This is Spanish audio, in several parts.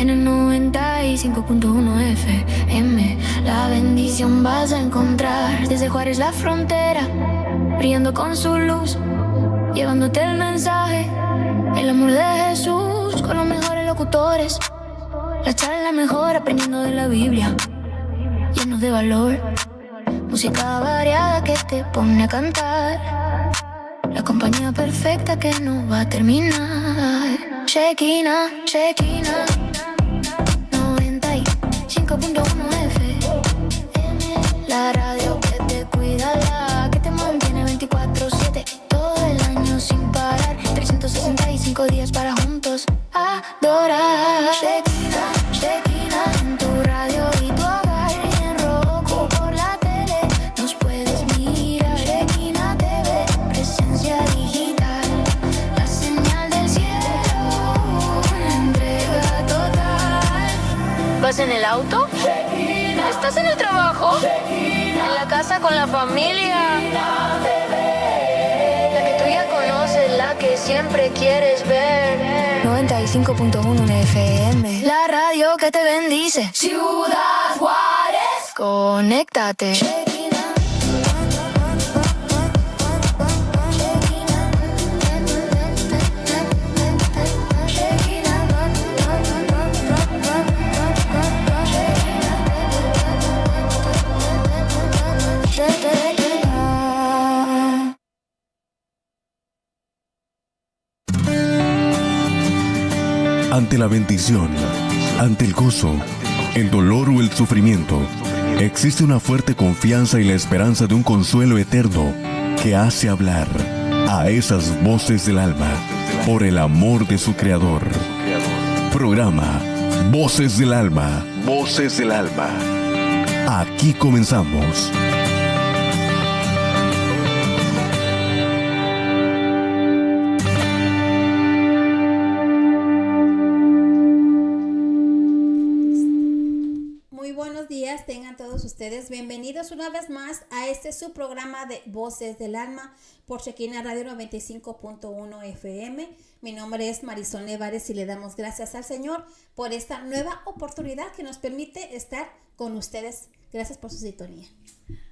en el 95.1 FM. La bendición vas a encontrar desde Juárez la frontera, brillando con su luz, llevándote el mensaje, el amor de Jesús, con los mejores locutores. La charla mejor, aprendiendo de la Biblia, llenos de valor. Música variada que te pone a cantar, la compañía perfecta que no va a terminar. Shekinah, Shekinah 95.1 FM. La radio que te cuida, la que te mantiene 24/7, todo el año sin parar, 365 días para juntos adorar. Shekinah, Shekinah en tu radio y tu hogar, y en Roku por la tele nos puedes mirar. Shekinah TV, presencia digital, la señal del cielo, una entrega total. ¿Vas en el auto? Shekinah. ¿Estás en el trabajo? Shekinah. ¿En la casa con la familia? La que tú ya conoces, la que siempre quieres ver. 95.1 FM, la radio que te bendice. Ciudad Juárez, conéctate. Ante la bendición, ante el gozo, el dolor o el sufrimiento, existe una fuerte confianza y la esperanza de un consuelo eterno que hace hablar a esas voces del alma por el amor de su Creador. Programa Voces del Alma. Voces del Alma. Aquí comenzamos. Tengan todos ustedes bienvenidos una vez más a su programa de Voces del Alma por Shekinah Radio 95.1 FM. Mi nombre es Marisol Nevares y le damos gracias al Señor por esta nueva oportunidad que nos permite estar con ustedes. Gracias por su sintonía.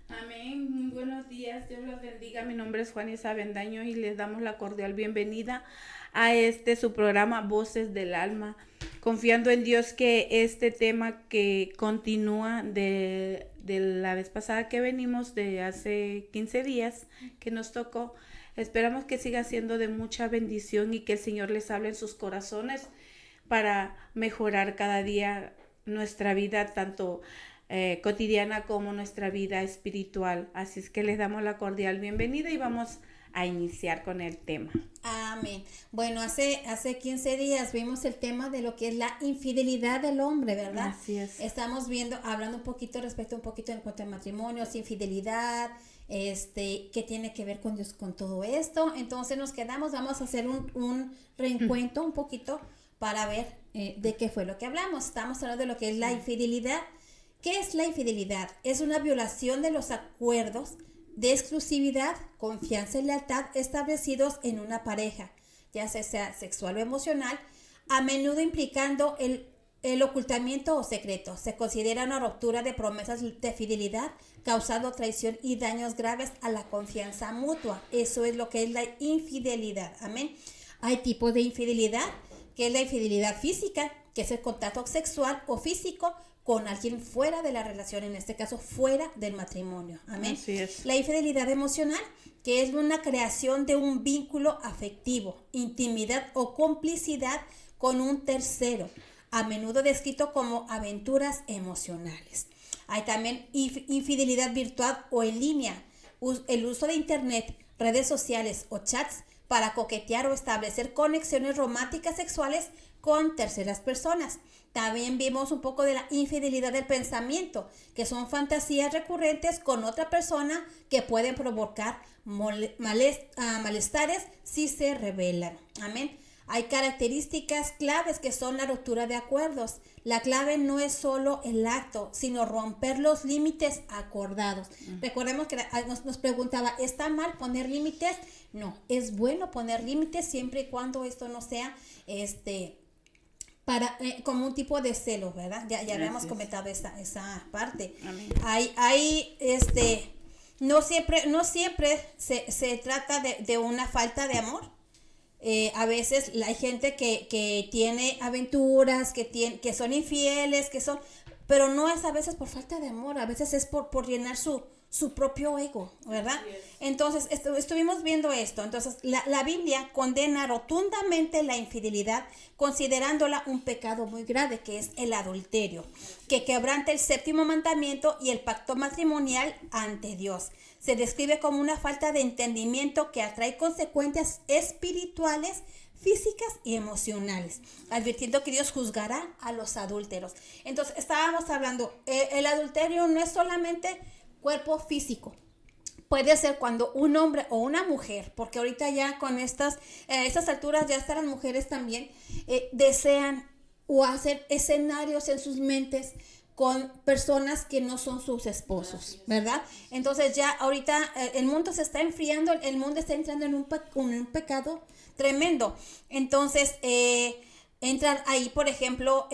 Amén. Buenos días, Dios los bendiga. Mi nombre es Juanisa Bendaño y les damos la cordial bienvenida a su programa Voces del Alma, confiando en Dios que este tema que continúa de la vez pasada que venimos, de hace 15 días que nos tocó, esperamos que siga siendo de mucha bendición y que el Señor les hable en sus corazones para mejorar cada día nuestra vida, tanto cotidiana como nuestra vida espiritual. Así es que les damos la cordial bienvenida y vamos a iniciar con el tema. Amén. Bueno, hace 15 días vimos el tema de lo que es la infidelidad del hombre, ¿verdad? Así es. Estamos hablando un poquito respecto en cuanto a matrimonios, infidelidad, qué tiene que ver con Dios con todo esto. Entonces vamos a hacer un reencuentro un poquito para ver de qué fue lo que hablamos. Estamos hablando de lo que es la infidelidad. ¿Qué es la infidelidad? Es una violación de los acuerdos de exclusividad, confianza y lealtad establecidos en una pareja, ya sea sexual o emocional, a menudo implicando el ocultamiento o secreto. Se considera una ruptura de promesas de fidelidad, causando traición y daños graves a la confianza mutua. Eso es lo que es la infidelidad. Amén. Hay tipos de infidelidad, que es la infidelidad física, que es el contacto sexual o físico con alguien fuera de la relación, en este caso fuera del matrimonio. Amén. Así es. La infidelidad emocional, que es una creación de un vínculo afectivo, intimidad o complicidad con un tercero, a menudo descrito como aventuras emocionales. Hay también infidelidad virtual o en línea, el uso de internet, redes sociales o chats para coquetear o establecer conexiones románticas sexuales con terceras personas. También vimos un poco de la infidelidad del pensamiento, que son fantasías recurrentes con otra persona que pueden provocar malestares si se revelan. Amén. Hay características claves que son la ruptura de acuerdos. La clave no es solo el acto, sino romper los límites acordados. Recordemos que nos preguntaba, ¿está mal poner límites? No, es bueno poner límites siempre y cuando esto no sea como un tipo de celo, ¿verdad? Ya habíamos comentado esa parte. Hay no siempre se trata de una falta de amor. A veces hay gente que tiene aventuras, que son infieles, pero no es a veces por falta de amor, a veces es por llenar su propio ego, ¿verdad? Entonces, estuvimos viendo esto. Entonces, la Biblia condena rotundamente la infidelidad, considerándola un pecado muy grave, que es el adulterio, que quebranta el 7º mandamiento y el pacto matrimonial ante Dios. Se describe como una falta de entendimiento que atrae consecuencias espirituales, físicas y emocionales, advirtiendo que Dios juzgará a los adúlteros. Entonces, estábamos hablando, el adulterio no es solamente cuerpo físico. Puede ser cuando un hombre o una mujer, porque ahorita ya con estas alturas ya hasta las mujeres también desean o hacen escenarios en sus mentes con personas que no son sus esposos, ¿verdad? Entonces ya ahorita el mundo se está enfriando, el mundo está entrando en un pecado tremendo. Entonces entran ahí, por ejemplo,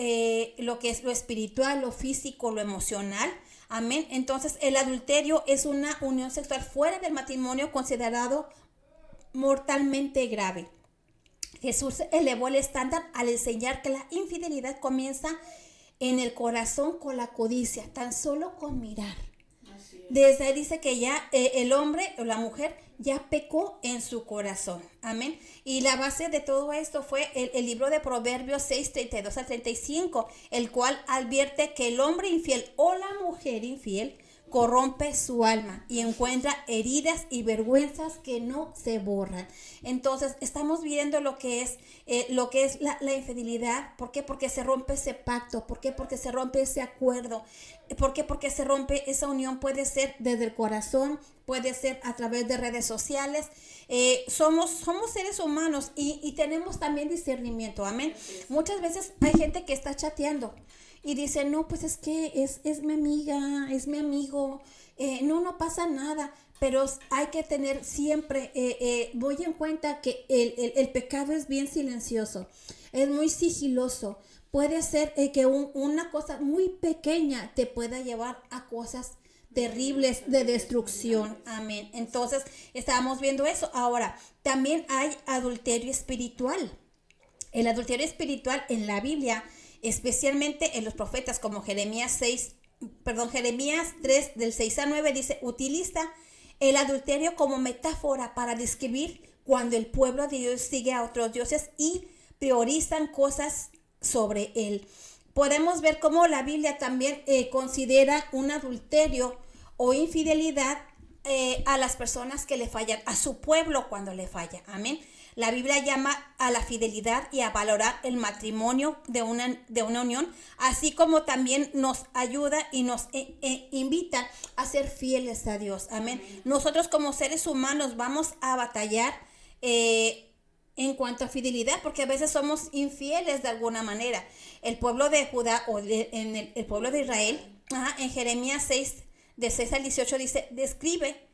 lo que es lo espiritual, lo físico, lo emocional. Amén. Entonces, el adulterio es una unión sexual fuera del matrimonio considerado mortalmente grave. Jesús elevó el estándar al enseñar que la infidelidad comienza en el corazón con la codicia, tan solo con mirar. Desde ahí dice que ya el hombre o la mujer ya pecó en su corazón. Amén. Y la base de todo esto fue el libro de Proverbios 6, 32 al 35, el cual advierte que el hombre infiel o la mujer infiel corrompe su alma y encuentra heridas y vergüenzas que no se borran. Entonces, estamos viendo lo que es la infidelidad. ¿Por qué? Porque se rompe ese pacto. ¿Por qué? Porque se rompe ese acuerdo. ¿Por qué? Porque se rompe esa unión. Puede ser desde el corazón, puede ser a través de redes sociales. Somos seres humanos y tenemos también discernimiento. Amén. Muchas veces hay gente que está chateando y dice, no, pues es que es mi amiga, es mi amigo, no pasa nada, pero hay que tener siempre, voy en cuenta que el pecado es bien silencioso, es muy sigiloso. Puede ser que una cosa muy pequeña te pueda llevar a cosas terribles de destrucción. Amén. Entonces, estábamos viendo eso. Ahora, también hay adulterio espiritual. El adulterio espiritual en la Biblia, especialmente en los profetas como Jeremías 3 del 6 a 9 dice, utiliza el adulterio como metáfora para describir cuando el pueblo de Dios sigue a otros dioses y priorizan cosas sobre él. Podemos ver cómo la Biblia también considera un adulterio o infidelidad a las personas que le fallan, a su pueblo cuando le falla. Amén. La Biblia llama a la fidelidad y a valorar el matrimonio de una unión, así como también nos ayuda y nos invita a ser fieles a Dios. Amén. Nosotros como seres humanos vamos a batallar en cuanto a fidelidad, porque a veces somos infieles de alguna manera. El pueblo de Judá o el pueblo de Israel, en Jeremías 6, de 6 al 18 dice, describe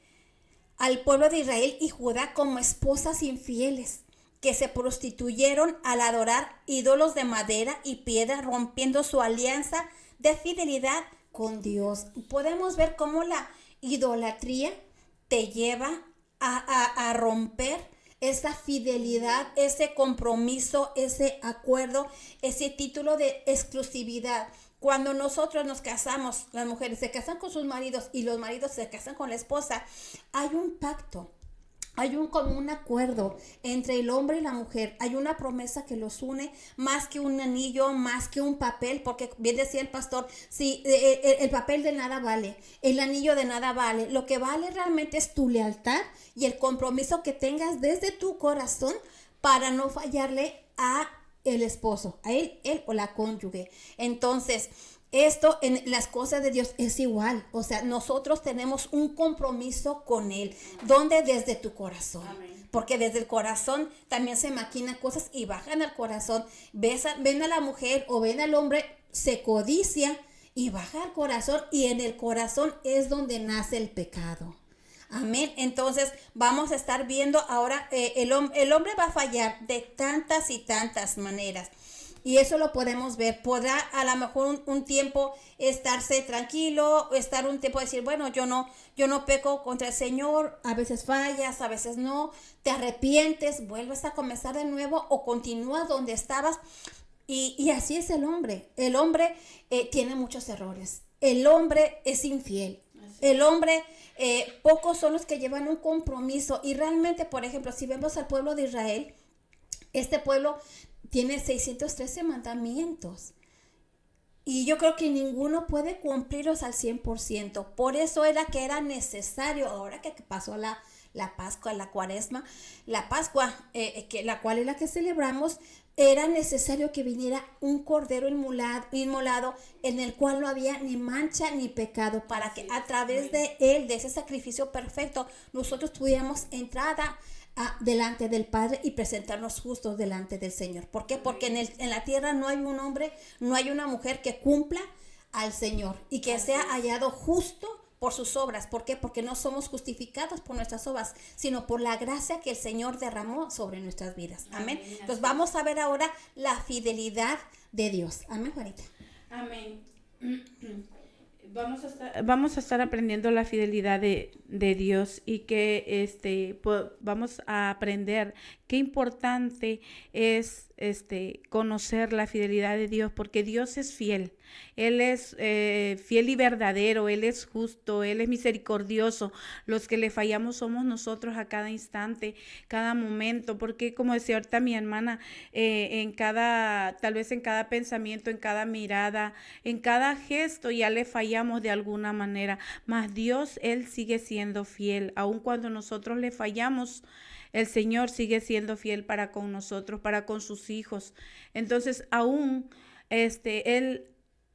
al pueblo de Israel y Judá como esposas infieles que se prostituyeron al adorar ídolos de madera y piedra, rompiendo su alianza de fidelidad con Dios. Podemos ver cómo la idolatría te lleva a romper esa fidelidad, ese compromiso, ese acuerdo, ese título de exclusividad. Cuando nosotros nos casamos, las mujeres se casan con sus maridos y los maridos se casan con la esposa, hay un pacto, hay un común acuerdo entre el hombre y la mujer, hay una promesa que los une, más que un anillo, más que un papel, porque bien decía el pastor, sí, el papel de nada vale, el anillo de nada vale, lo que vale realmente es tu lealtad y el compromiso que tengas desde tu corazón para no fallarle a el esposo, a él o la cónyuge. Entonces, esto en las cosas de Dios es igual. O sea, nosotros tenemos un compromiso con Él, donde desde tu corazón. Amén. Porque desde el corazón también se maquinan cosas y bajan al corazón. Ven a la mujer o ven al hombre, se codicia y baja al corazón, y en el corazón es donde nace el pecado. Amén. Entonces vamos a estar viendo ahora, el hombre va a fallar de tantas y tantas maneras. Y eso lo podemos ver. Podrá a lo mejor un tiempo estarse tranquilo, estar un tiempo decir, bueno, yo no peco contra el Señor, a veces fallas, a veces no, te arrepientes, vuelves a comenzar de nuevo o continúas donde estabas. Y así es el hombre. El hombre tiene muchos errores. El hombre es infiel. El hombre, pocos son los que llevan un compromiso. Y realmente, por ejemplo, si vemos al pueblo de Israel, este pueblo tiene 613 mandamientos. Y yo creo que ninguno puede cumplirlos al 100%. Por eso era que era necesario, ahora que pasó la Pascua, la Cuaresma, la Pascua, la cual es la que celebramos, era necesario que viniera un cordero inmolado en el cual no había ni mancha ni pecado, para que a través de él, de ese sacrificio perfecto, nosotros tuviéramos entrada delante del Padre y presentarnos justos delante del Señor. ¿Por qué? Porque en la tierra no hay un hombre, no hay una mujer que cumpla al Señor y que sea hallado justo por sus obras. ¿Por qué? Porque no somos justificados por nuestras obras, sino por la gracia que el Señor derramó sobre nuestras vidas. Amén. Entonces vamos a ver ahora la fidelidad de Dios. Amén, Juanita. Amén. Vamos a estar aprendiendo la fidelidad de Dios, y que vamos a aprender qué importante es conocer la fidelidad de Dios, porque Dios es fiel. Él es fiel y verdadero, Él es justo, Él es misericordioso. Los que le fallamos somos nosotros a cada instante, cada momento, porque como decía ahorita mi hermana, tal vez en cada pensamiento, en cada mirada, en cada gesto ya le fallamos de alguna manera, mas Dios, Él sigue siendo fiel. Aun cuando nosotros le fallamos, el Señor sigue siendo fiel para con nosotros, para con sus hijos. Entonces, aún Él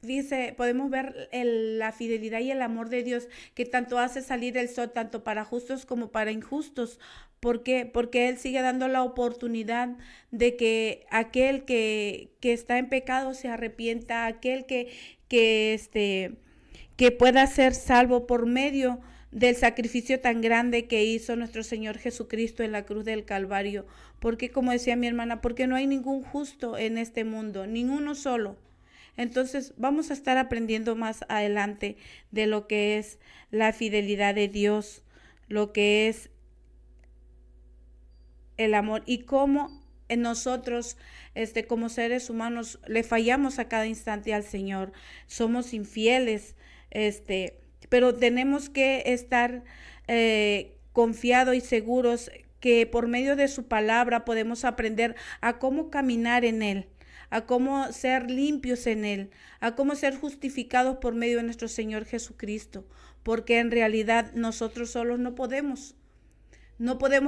dice, podemos ver la fidelidad y el amor de Dios, que tanto hace salir el sol, tanto para justos como para injustos. ¿Por qué? Porque Él sigue dando la oportunidad de que aquel que está en pecado se arrepienta, aquel que pueda ser salvo por medio del sacrificio tan grande que hizo nuestro Señor Jesucristo en la cruz del Calvario. Porque, como decía mi hermana, porque no hay ningún justo en este mundo, ninguno solo. Entonces vamos a estar aprendiendo más adelante de lo que es la fidelidad de Dios, lo que es el amor, y cómo nosotros como seres humanos le fallamos a cada instante al Señor. Somos infieles, pero tenemos que estar confiados y seguros que por medio de su palabra podemos aprender a cómo caminar en Él, a cómo ser limpios en Él, a cómo ser justificados por medio de nuestro Señor Jesucristo, porque en realidad nosotros solos no podemos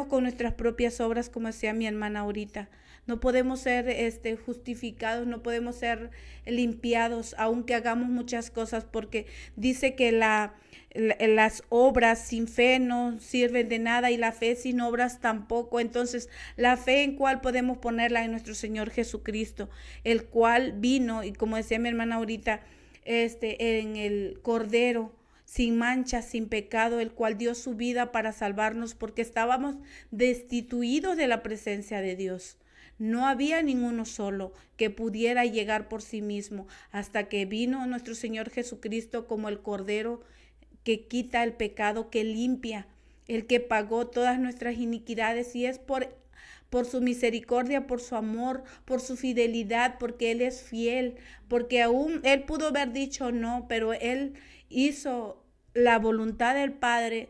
con nuestras propias obras, como decía mi hermana ahorita. No podemos ser justificados, no podemos ser limpiados, aunque hagamos muchas cosas, porque dice que las obras sin fe no sirven de nada, y la fe sin obras tampoco. Entonces, la fe, ¿en cuál podemos ponerla? En nuestro Señor Jesucristo, el cual vino, y como decía mi hermana ahorita, en el Cordero, sin mancha, sin pecado, el cual dio su vida para salvarnos, porque estábamos destituidos de la presencia de Dios. No había ninguno solo que pudiera llegar por sí mismo, hasta que vino nuestro Señor Jesucristo como el Cordero que quita el pecado, que limpia, el que pagó todas nuestras iniquidades, y es por su misericordia, por su amor, por su fidelidad, porque Él es fiel, porque aún Él pudo haber dicho no, pero Él hizo la voluntad del Padre,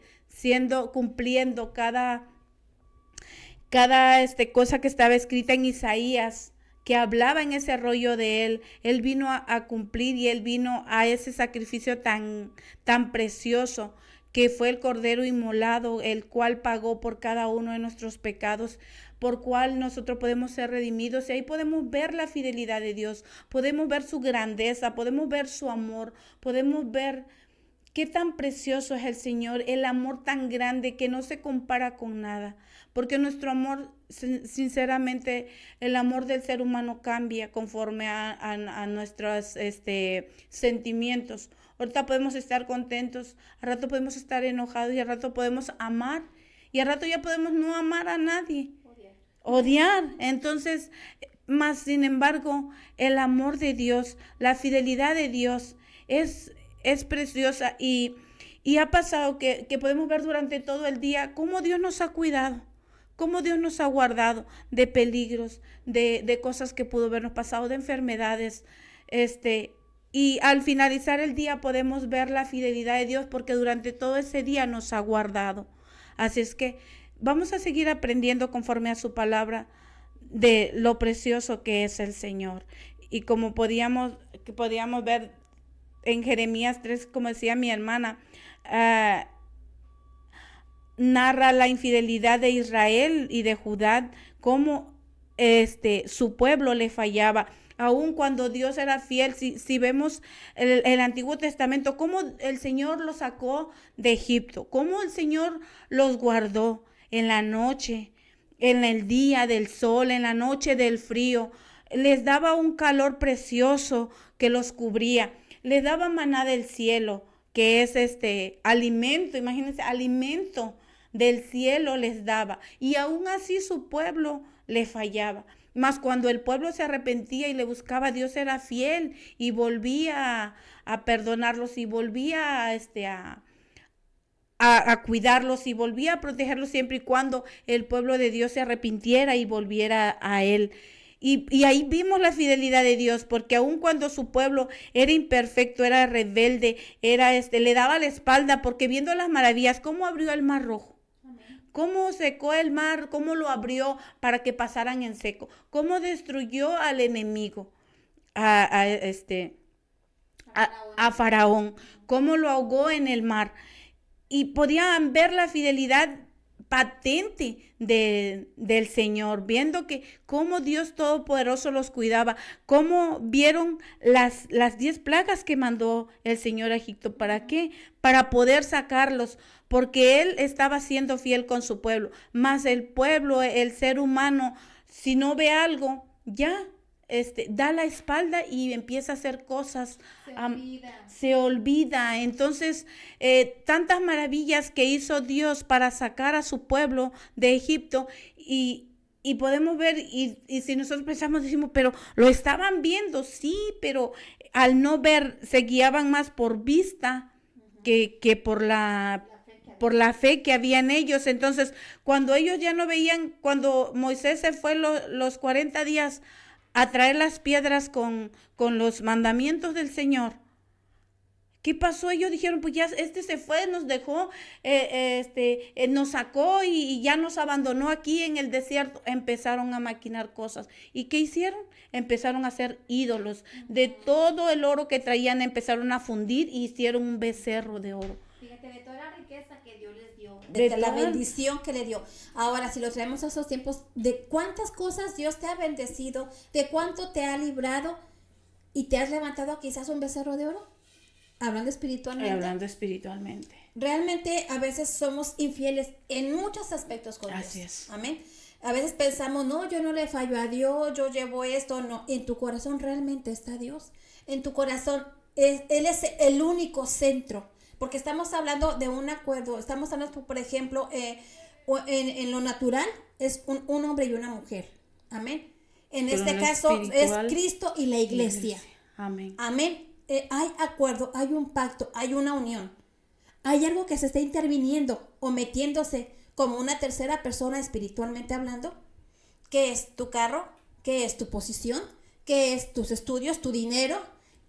cumpliendo cada cosa que estaba escrita en Isaías, que hablaba en ese rollo de Él. Él vino a cumplir, y Él vino a ese sacrificio tan precioso, que fue el Cordero inmolado, el cual pagó por cada uno de nuestros pecados, por cual nosotros podemos ser redimidos. Y ahí podemos ver la fidelidad de Dios, podemos ver su grandeza, podemos ver su amor, podemos ver qué tan precioso es el Señor, el amor tan grande que no se compara con nada. Porque nuestro amor, sinceramente, el amor del ser humano cambia conforme a nuestros sentimientos. Ahorita podemos estar contentos, al rato podemos estar enojados, y al rato podemos amar, y al rato ya podemos no amar a nadie. Odiar. Entonces, Mas, sin embargo, el amor de Dios, la fidelidad de Dios es preciosa y ha pasado que podemos ver durante todo el día cómo Dios nos ha cuidado, cómo Dios nos ha guardado de peligros, de cosas que pudo habernos pasado, de enfermedades, y al finalizar el día podemos ver la fidelidad de Dios porque durante todo ese día nos ha guardado. Así es que vamos a seguir aprendiendo conforme a su palabra de lo precioso que es el Señor. Y como podíamos ver en Jeremías 3, como decía mi hermana, narra la infidelidad de Israel y de Judá, cómo su pueblo le fallaba. Aun cuando Dios era fiel, si vemos el Antiguo Testamento, cómo el Señor los sacó de Egipto, cómo el Señor los guardó en la noche, en el día del sol, en la noche del frío, les daba un calor precioso que los cubría, les daba maná del cielo, que es alimento, imagínense, alimento del cielo les daba, y aún así su pueblo le fallaba. Mas cuando el pueblo se arrepentía y le buscaba, Dios era fiel y volvía a perdonarlos y volvía a cuidarlos y volvía a protegerlos siempre y cuando el pueblo de Dios se arrepintiera y volviera a Él. Y ahí vimos la fidelidad de Dios, porque aun cuando su pueblo era imperfecto, era rebelde, le daba la espalda, porque viendo las maravillas, cómo abrió el mar rojo, cómo secó el mar, cómo lo abrió para que pasaran en seco, cómo destruyó al enemigo, a Faraón, cómo lo ahogó en el mar. Y podían ver la fidelidad patente del Señor, viendo que cómo Dios Todopoderoso los cuidaba, cómo vieron las 10 plagas que mandó el Señor a Egipto. ¿Para qué? Para poder sacarlos, porque Él estaba siendo fiel con su pueblo. Mas el pueblo, el ser humano, si no ve algo, ya da la espalda y empieza a hacer cosas, se olvida. Entonces, tantas maravillas que hizo Dios para sacar a su pueblo de Egipto, y podemos ver, y si nosotros pensamos, decimos, pero lo estaban viendo, sí, pero al no ver, se guiaban más por vista que por la fe que había en ellos. Entonces, cuando ellos ya no veían, cuando Moisés se fue los 40 días a traer las piedras con los mandamientos del Señor, ¿qué pasó? Ellos dijeron, pues ya se fue, nos dejó, nos sacó y ya nos abandonó aquí en el desierto. Empezaron a maquinar cosas. ¿Y qué hicieron? Empezaron a hacer ídolos. De todo el oro que traían, empezaron a fundir y hicieron un becerro de oro. Fíjate, de toda la riqueza que Dios les dio, de la bendición que le dio. Ahora, si lo traemos a esos tiempos, de cuántas cosas Dios te ha bendecido, de cuánto te ha librado, y te has levantado quizás un becerro de oro, hablando espiritualmente. Realmente a veces somos infieles en muchos aspectos con Dios. Así es. Amén. A veces pensamos, no, yo no le fallo a Dios, yo llevo esto. No, en tu corazón realmente está Dios. En tu corazón, Él es el único centro. Porque estamos hablando de un acuerdo, estamos hablando, por ejemplo, en lo natural es un hombre y una mujer. Amén. En pero este caso es Cristo y la iglesia. Amén. Amén. Hay acuerdo, hay un pacto, hay una unión. Hay algo que se está interviniendo o metiéndose como una tercera persona espiritualmente hablando. ¿Qué es tu carro? ¿Qué es tu posición? ¿Qué es tus estudios, tu dinero?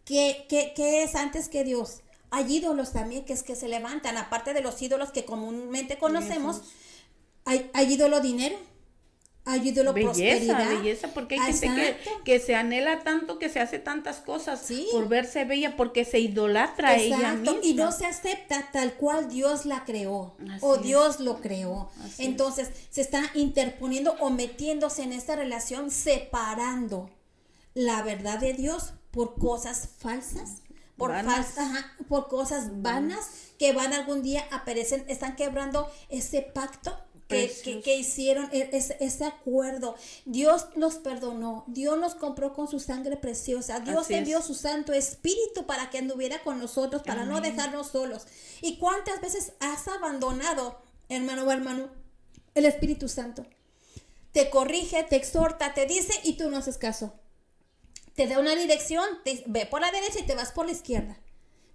¿Qué es antes que Dios? Hay ídolos también que se levantan, aparte de los ídolos que comúnmente conocemos. Hay ídolo dinero, hay ídolo prosperidad. Belleza, porque hay gente que se anhela tanto, que se hace tantas cosas por verse bella, porque se idolatra a ella misma. Y no se acepta tal cual Dios la creó, o Dios lo creó. Entonces se está interponiendo o metiéndose en esta relación, separando la verdad de Dios por cosas falsas. Por cosas vanas que van algún día a perecer. Están quebrando ese pacto que hicieron, ese acuerdo. Dios los perdonó, Dios nos compró con su sangre preciosa. Dios envió su Santo Espíritu para que anduviera con nosotros, para no dejarnos solos. ¿Y cuántas veces has abandonado, hermano o hermano, el Espíritu Santo? te corrige, te exhorta, te dice y tú no haces caso. Te da una dirección, ve por la derecha y te vas por la izquierda.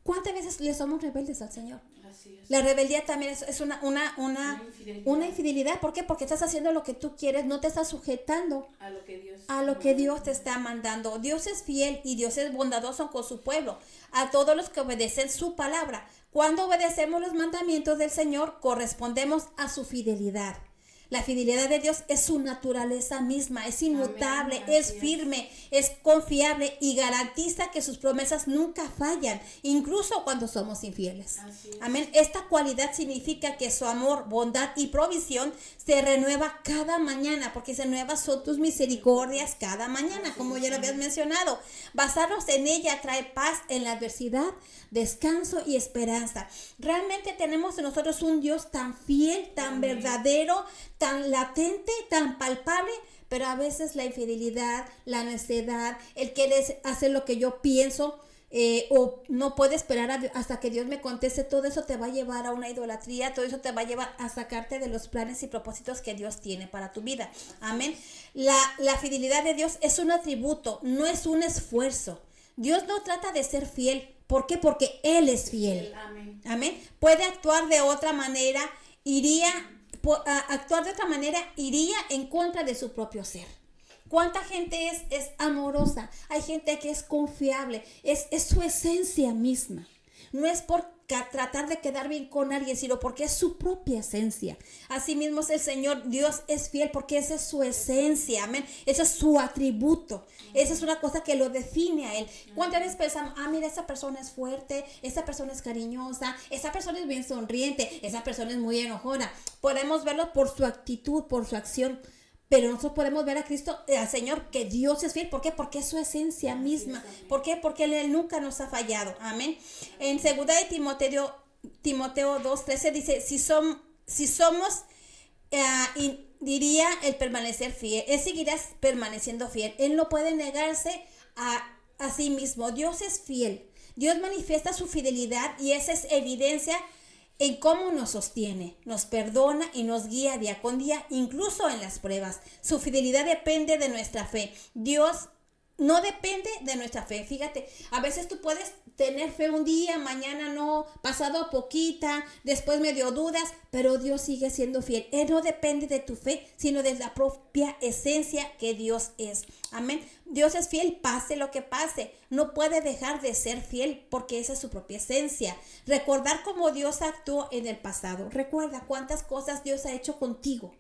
¿Cuántas veces le somos rebeldes al Señor? Así es. La rebeldía también es una infidelidad. ¿Por qué? Porque estás haciendo lo que tú quieres, no te estás sujetando A lo que Dios te está mandando. Dios es fiel y Dios es bondadoso con su pueblo, a todos los que obedecen su palabra. Cuando obedecemos los mandamientos del Señor, correspondemos a su fidelidad. La fidelidad de Dios es su naturaleza misma, es inmutable, Amén, es firme, es confiable y garantiza que sus promesas nunca fallan, incluso cuando somos infieles. Amén. Esta cualidad significa que su amor, bondad y provisión se renueva cada mañana, porque se nuevas son tus misericordias cada mañana, como ya lo habías mencionado. Basarnos en ella trae paz en la adversidad, descanso y esperanza. Realmente tenemos en nosotros un Dios tan fiel, tan verdadero, tan latente, tan palpable, pero a veces la infidelidad, la necedad, el querer hacer lo que yo pienso, o no puede esperar hasta que Dios me conteste, todo eso te va a llevar a una idolatría, todo eso te va a llevar a sacarte de los planes y propósitos que Dios tiene para tu vida. Amén. La fidelidad de Dios es un atributo, no es un esfuerzo. Dios no trata de ser fiel. ¿Por qué? Porque Él es fiel. Amén. Amén. Puede actuar de otra manera, iría en contra de su propio ser. ¿Cuánta gente es amorosa? Hay gente que es confiable, es su esencia misma. No es por tratar de quedar bien con alguien, sino porque es su propia esencia. Asimismo es el Señor, Dios es fiel porque esa es su esencia, amén. Ese es su atributo. Esa es una cosa que lo define a Él. ¿Cuántas veces pensamos, mira, esa persona es fuerte, esa persona es cariñosa, esa persona es bien sonriente, esa persona es muy enojona? Podemos verlo por su actitud, por su acción. Pero nosotros podemos ver a Cristo, al Señor, que Dios es fiel. ¿Por qué? Porque es su esencia misma. ¿Por qué? Porque Él nunca nos ha fallado. Amén. En 2 de Timoteo 2:13 dice, si somos, diría el permanecer fiel. Él seguirá permaneciendo fiel. Él no puede negarse a sí mismo. Dios es fiel. Dios manifiesta su fidelidad y esa es evidencia en cómo nos sostiene, nos perdona y nos guía día con día, incluso en las pruebas. Su fidelidad depende de nuestra fe. Dios no depende de nuestra fe. Fíjate, a veces tú puedes tener fe un día, mañana no, pasado poquita, después medio dudas, pero Dios sigue siendo fiel. Él no depende de tu fe, sino de la propia esencia que Dios es. Amén. Dios es fiel, pase lo que pase. No puede dejar de ser fiel porque esa es su propia esencia. Recordar cómo Dios actuó en el pasado. Recuerda cuántas cosas Dios ha hecho contigo.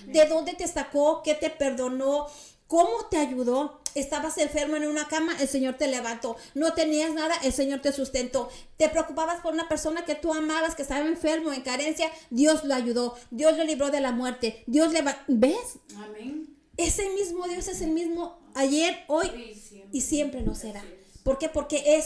De dónde te sacó, qué te perdonó, cómo te ayudó. Estabas enfermo en una cama, el Señor te levantó. No tenías nada, el Señor te sustentó. Te preocupabas por una persona que tú amabas, que estaba enfermo, en carencia, Dios lo ayudó. Dios lo libró de la muerte. Dios le ¿ves? Amén. Ese mismo Dios es el mismo ayer, hoy y siempre lo será. ¿Por qué? Porque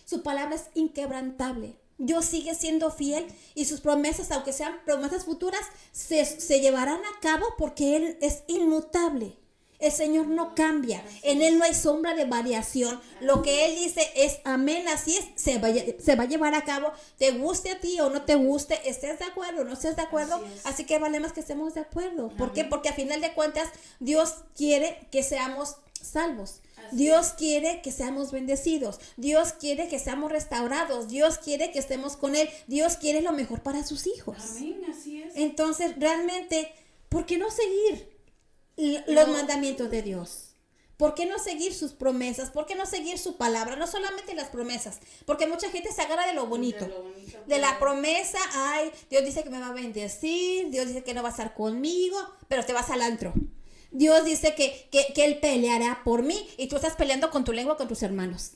su palabra es inquebrantable. Dios sigue siendo fiel y sus promesas, aunque sean promesas futuras, se llevarán a cabo porque Él es inmutable. El Señor no cambia, en Él no hay sombra de variación. Lo que Él dice es amén, así es, se va a llevar a cabo, te guste a ti o no te guste, estés de acuerdo o no estés de acuerdo, así que vale más que estemos de acuerdo. ¿Por qué? Porque a final de cuentas Dios quiere que seamos salvos. Dios quiere que seamos bendecidos. Dios quiere que seamos restaurados. Dios quiere que estemos con Él. Dios quiere lo mejor para sus hijos. Amén, así es. Entonces, realmente, ¿por qué no seguir los mandamientos de Dios? ¿Por qué no seguir sus promesas? ¿Por qué no seguir su palabra? No solamente las promesas, porque mucha gente se agarra de lo bonito. De la promesa, Dios dice que me va a bendecir, Dios dice que no va a estar conmigo, pero te vas al antro. Dios dice que Él peleará por mí y tú estás peleando con tu lengua, con tus hermanos.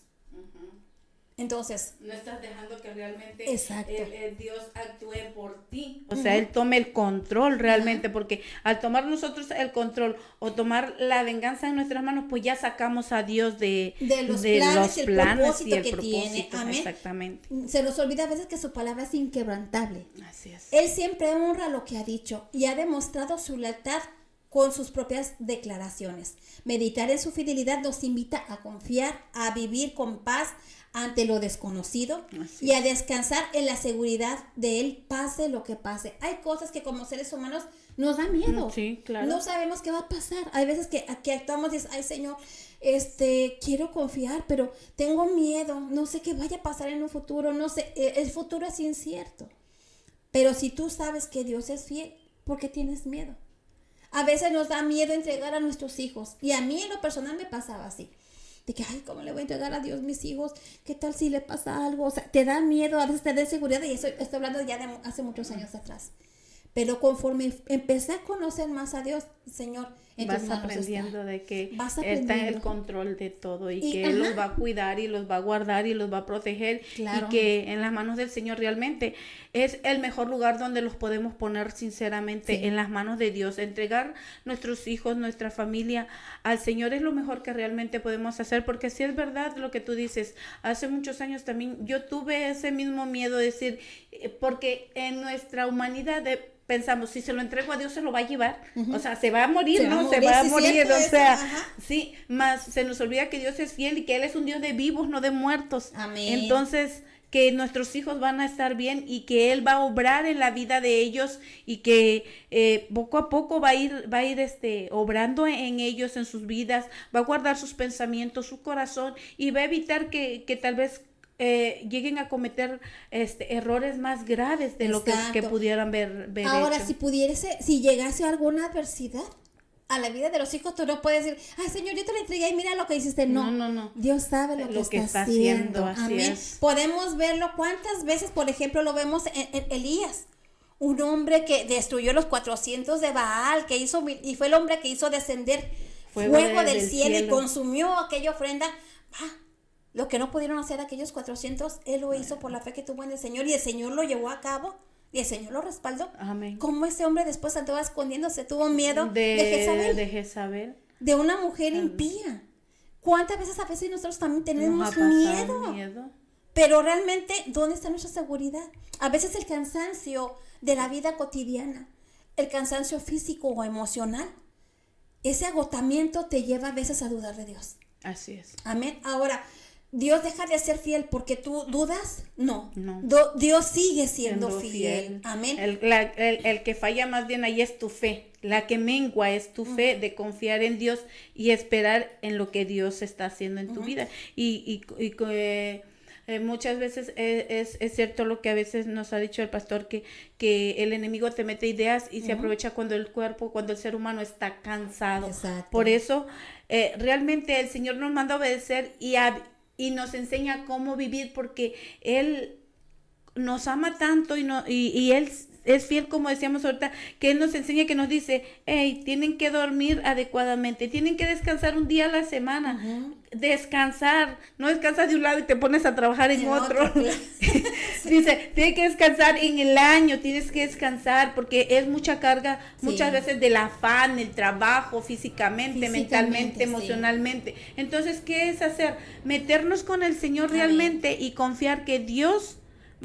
Entonces, no estás dejando que realmente el Dios actúe por ti. O sea, Él tome el control realmente, porque al tomar nosotros el control o tomar la venganza en nuestras manos, pues ya sacamos a Dios de los planes y el propósito que tiene. Amén. Exactamente. Se nos olvida a veces que su palabra es inquebrantable. Así es. Él siempre honra lo que ha dicho y ha demostrado su lealtad con sus propias declaraciones. Meditar en su fidelidad nos invita a confiar, a vivir con paz ante lo desconocido y a descansar en la seguridad de Él, pase lo que pase. Hay cosas que como seres humanos nos da miedo. Sí, claro. No sabemos qué va a pasar. Hay veces que actuamos y dices, ay Señor, quiero confiar, pero tengo miedo, no sé qué vaya a pasar en un futuro, no sé, el futuro es incierto. Pero si tú sabes que Dios es fiel, ¿por qué tienes miedo? A veces nos da miedo entregar a nuestros hijos, y a mí en lo personal me pasaba así. De que, ay, ¿cómo le voy a entregar a Dios mis hijos? ¿Qué tal si le pasa algo? O sea, te da miedo, a veces te da inseguridad, y eso estoy hablando ya de hace muchos años atrás. Pero conforme empecé a conocer más a Dios, Señor, en tus vas manos aprendiendo está. de que Vas Él está en el aprendiendo. control de todo y Y, que Él los va a cuidar y los va a guardar y los va a proteger. Claro. Y que en las manos del Señor realmente es el mejor lugar donde los podemos poner sinceramente, Sí. en las manos de Dios. Entregar nuestros hijos, nuestra familia al Señor es lo mejor que realmente podemos hacer, porque si es verdad lo que tú dices, hace muchos años también yo tuve ese mismo miedo de decir, porque en nuestra humanidad pensamos, si se lo entrego a Dios se lo va a llevar, o sea, se va a morir, Se va a ¿no? morir, Se va a sí, morir, cierto o eso, sea, ajá. sí, más se nos olvida que Dios es fiel y que Él es un Dios de vivos, no de muertos. Amén. Entonces, que nuestros hijos van a estar bien y que Él va a obrar en la vida de ellos y que poco a poco va a ir obrando en ellos, en sus vidas, va a guardar sus pensamientos, su corazón, y va a evitar que tal vez lleguen a cometer errores más graves de lo que Exacto. pudieran ver Ahora, hecho. si llegase alguna adversidad a la vida de los hijos, tú no puedes decir, ay Señor, yo te la entregué y mira lo que hiciste. No, No. Dios sabe lo que está haciendo. así Amén. es. Podemos verlo cuántas veces, por ejemplo, lo vemos en Elías. Un hombre que destruyó los 400 de Baal, y fue el hombre que hizo descender fuego del cielo y consumió aquella ofrenda. Lo que no pudieron hacer aquellos 400, él lo hizo por la fe que tuvo en el Señor, y el Señor lo llevó a cabo, y el Señor lo respaldó. Amén. Como ese hombre después andaba escondiéndose, tuvo miedo de Jezabel. de una mujer impía. ¿Cuántas veces a veces nosotros también Nos tenemos ha pasado miedo? Pero realmente, ¿dónde está nuestra seguridad? A veces el cansancio de la vida cotidiana, el cansancio físico o emocional, ese agotamiento te lleva a veces a dudar de Dios. Así es. Amén. Ahora, ¿Dios deja de ser fiel porque tú dudas? No. No. Dios sigue siendo fiel. Amén. El que falla más bien ahí es tu fe. La que mengua es tu fe de confiar en Dios y esperar en lo que Dios está haciendo en tu vida. Muchas veces es cierto lo que a veces nos ha dicho el pastor, que el enemigo te mete ideas y se aprovecha cuando el ser humano está cansado. Exacto. Por eso realmente el Señor nos manda a obedecer y nos enseña cómo vivir, porque Él nos ama tanto y Él es fiel, como decíamos ahorita, que Él nos enseña, que nos dice, hey, tienen que dormir adecuadamente, tienen que descansar un día a la semana. Descansar, no descansas de un lado y te pones a trabajar en otro. Dice, tienes que descansar en el año, tienes que descansar porque es mucha carga, muchas veces del afán, el trabajo, físicamente, mentalmente, emocionalmente. Entonces, ¿qué es hacer? Meternos con el Señor realmente y confiar que Dios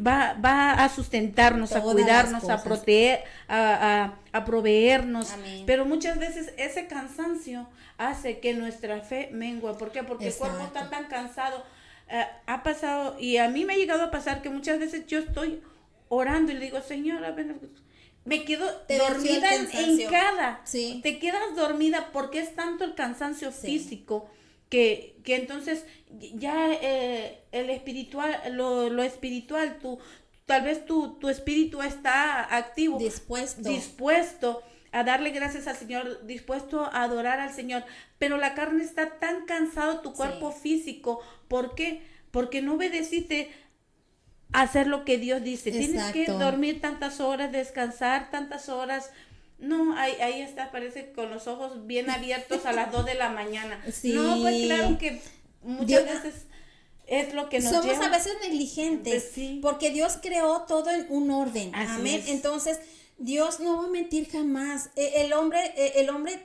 va a sustentarnos, todas a cuidarnos, las a cosas. proteger, a proveernos. Amén. Pero muchas veces ese cansancio hace que nuestra fe mengue. ¿Por qué? Porque Exacto. el cuerpo está tan cansado. Ha pasado, y a mí me ha llegado a pasar que muchas veces yo estoy orando y le digo, Señora, me quedo dormida hincada. Sí. Te quedas dormida porque es tanto el cansancio físico que entonces ya el espiritual, lo espiritual, tal vez tu espíritu está activo, dispuesto a darle gracias al Señor, dispuesto a adorar al Señor, pero la carne está tan cansado, tu cuerpo físico. ¿Por qué? Porque no obedeciste a hacer lo que Dios dice. Exacto. Tienes que dormir tantas horas, descansar tantas horas. No, ahí está, parece con los ojos bien abiertos a las 2 de la mañana. Sí. No, pues claro que muchas veces es lo que nos somos lleva. a veces negligentes, Sí. porque Dios creó todo en un orden. Así Amén. es. Entonces, Dios no va a mentir jamás. El hombre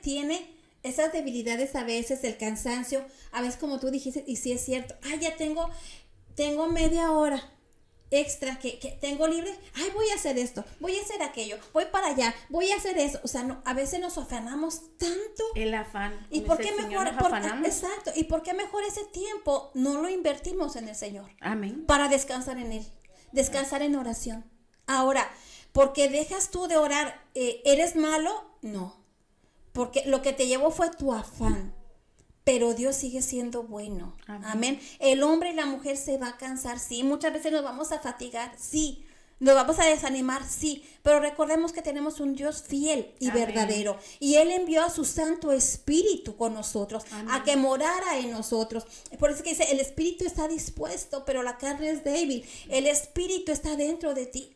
tiene esas debilidades a veces, el cansancio, a veces como tú dijiste, y sí es cierto, ya tengo media hora extra que tengo libre, voy a hacer esto, voy a hacer aquello, voy para allá, voy a hacer eso. O sea, no, a veces nos afanamos tanto. El afán. ¿Y por qué mejor? Afanamos. Exacto. ¿Y por qué mejor ese tiempo no lo invertimos en el Señor? Amén. Para descansar en Él, descansar en oración. Ahora, porque dejas tú de orar, ¿eres malo? No, porque lo que te llevó fue tu afán. Pero Dios sigue siendo bueno. Amén. El hombre y la mujer se va a cansar, sí. Muchas veces nos vamos a fatigar, sí. Nos vamos a desanimar, sí. Pero recordemos que tenemos un Dios fiel y verdadero. Y Él envió a su Santo Espíritu con nosotros, a que morara en nosotros. Por eso que dice, el Espíritu está dispuesto, pero la carne es débil. El Espíritu está dentro de ti.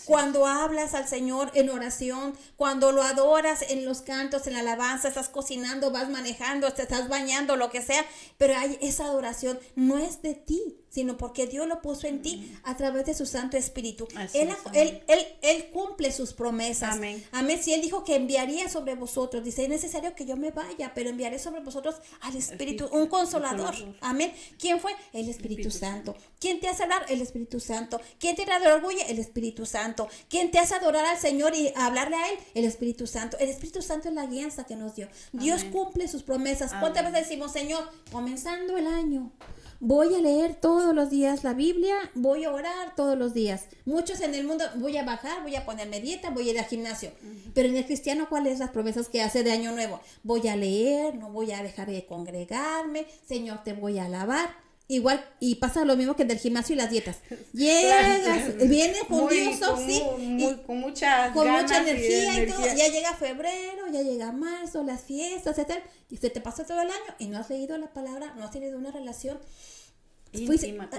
Cuando hablas al Señor en oración, cuando lo adoras en los cantos, en la alabanza, estás cocinando, vas manejando, te estás bañando, lo que sea, pero hay esa adoración, no es de ti, sino porque Dios lo puso en ti a través de su Santo Espíritu. Él cumple sus promesas. Amén. Amén. Si Él dijo que enviaría sobre vosotros, dice, es necesario que yo me vaya, pero enviaré sobre vosotros al Espíritu, un consolador. Amén. ¿Quién fue? El Espíritu Santo. ¿Quién te hace hablar? El Espíritu Santo. ¿Quién te da de orgullo? El Espíritu Santo. ¿Quién te hace adorar al Señor y hablarle a Él? El Espíritu Santo. El Espíritu Santo es la guianza que nos dio. Dios cumple sus promesas. ¿Cuántas veces decimos, Señor, comenzando el año, voy a leer todos los días la Biblia, voy a orar todos los días? Muchos en el mundo, voy a bajar, voy a ponerme dieta, voy a ir al gimnasio. Pero en el cristiano, ¿cuáles son las promesas que hace de año nuevo? Voy a leer, no voy a dejar de congregarme, Señor, te voy a alabar. Igual, y pasa lo mismo que del gimnasio y las dietas. Llegas, vienes fundioso, sí, con mucha energía y todo. Ya llega febrero, ya llega marzo, las fiestas, etc. Y se te pasó todo el año y no has leído la palabra, no has tenido una relación íntima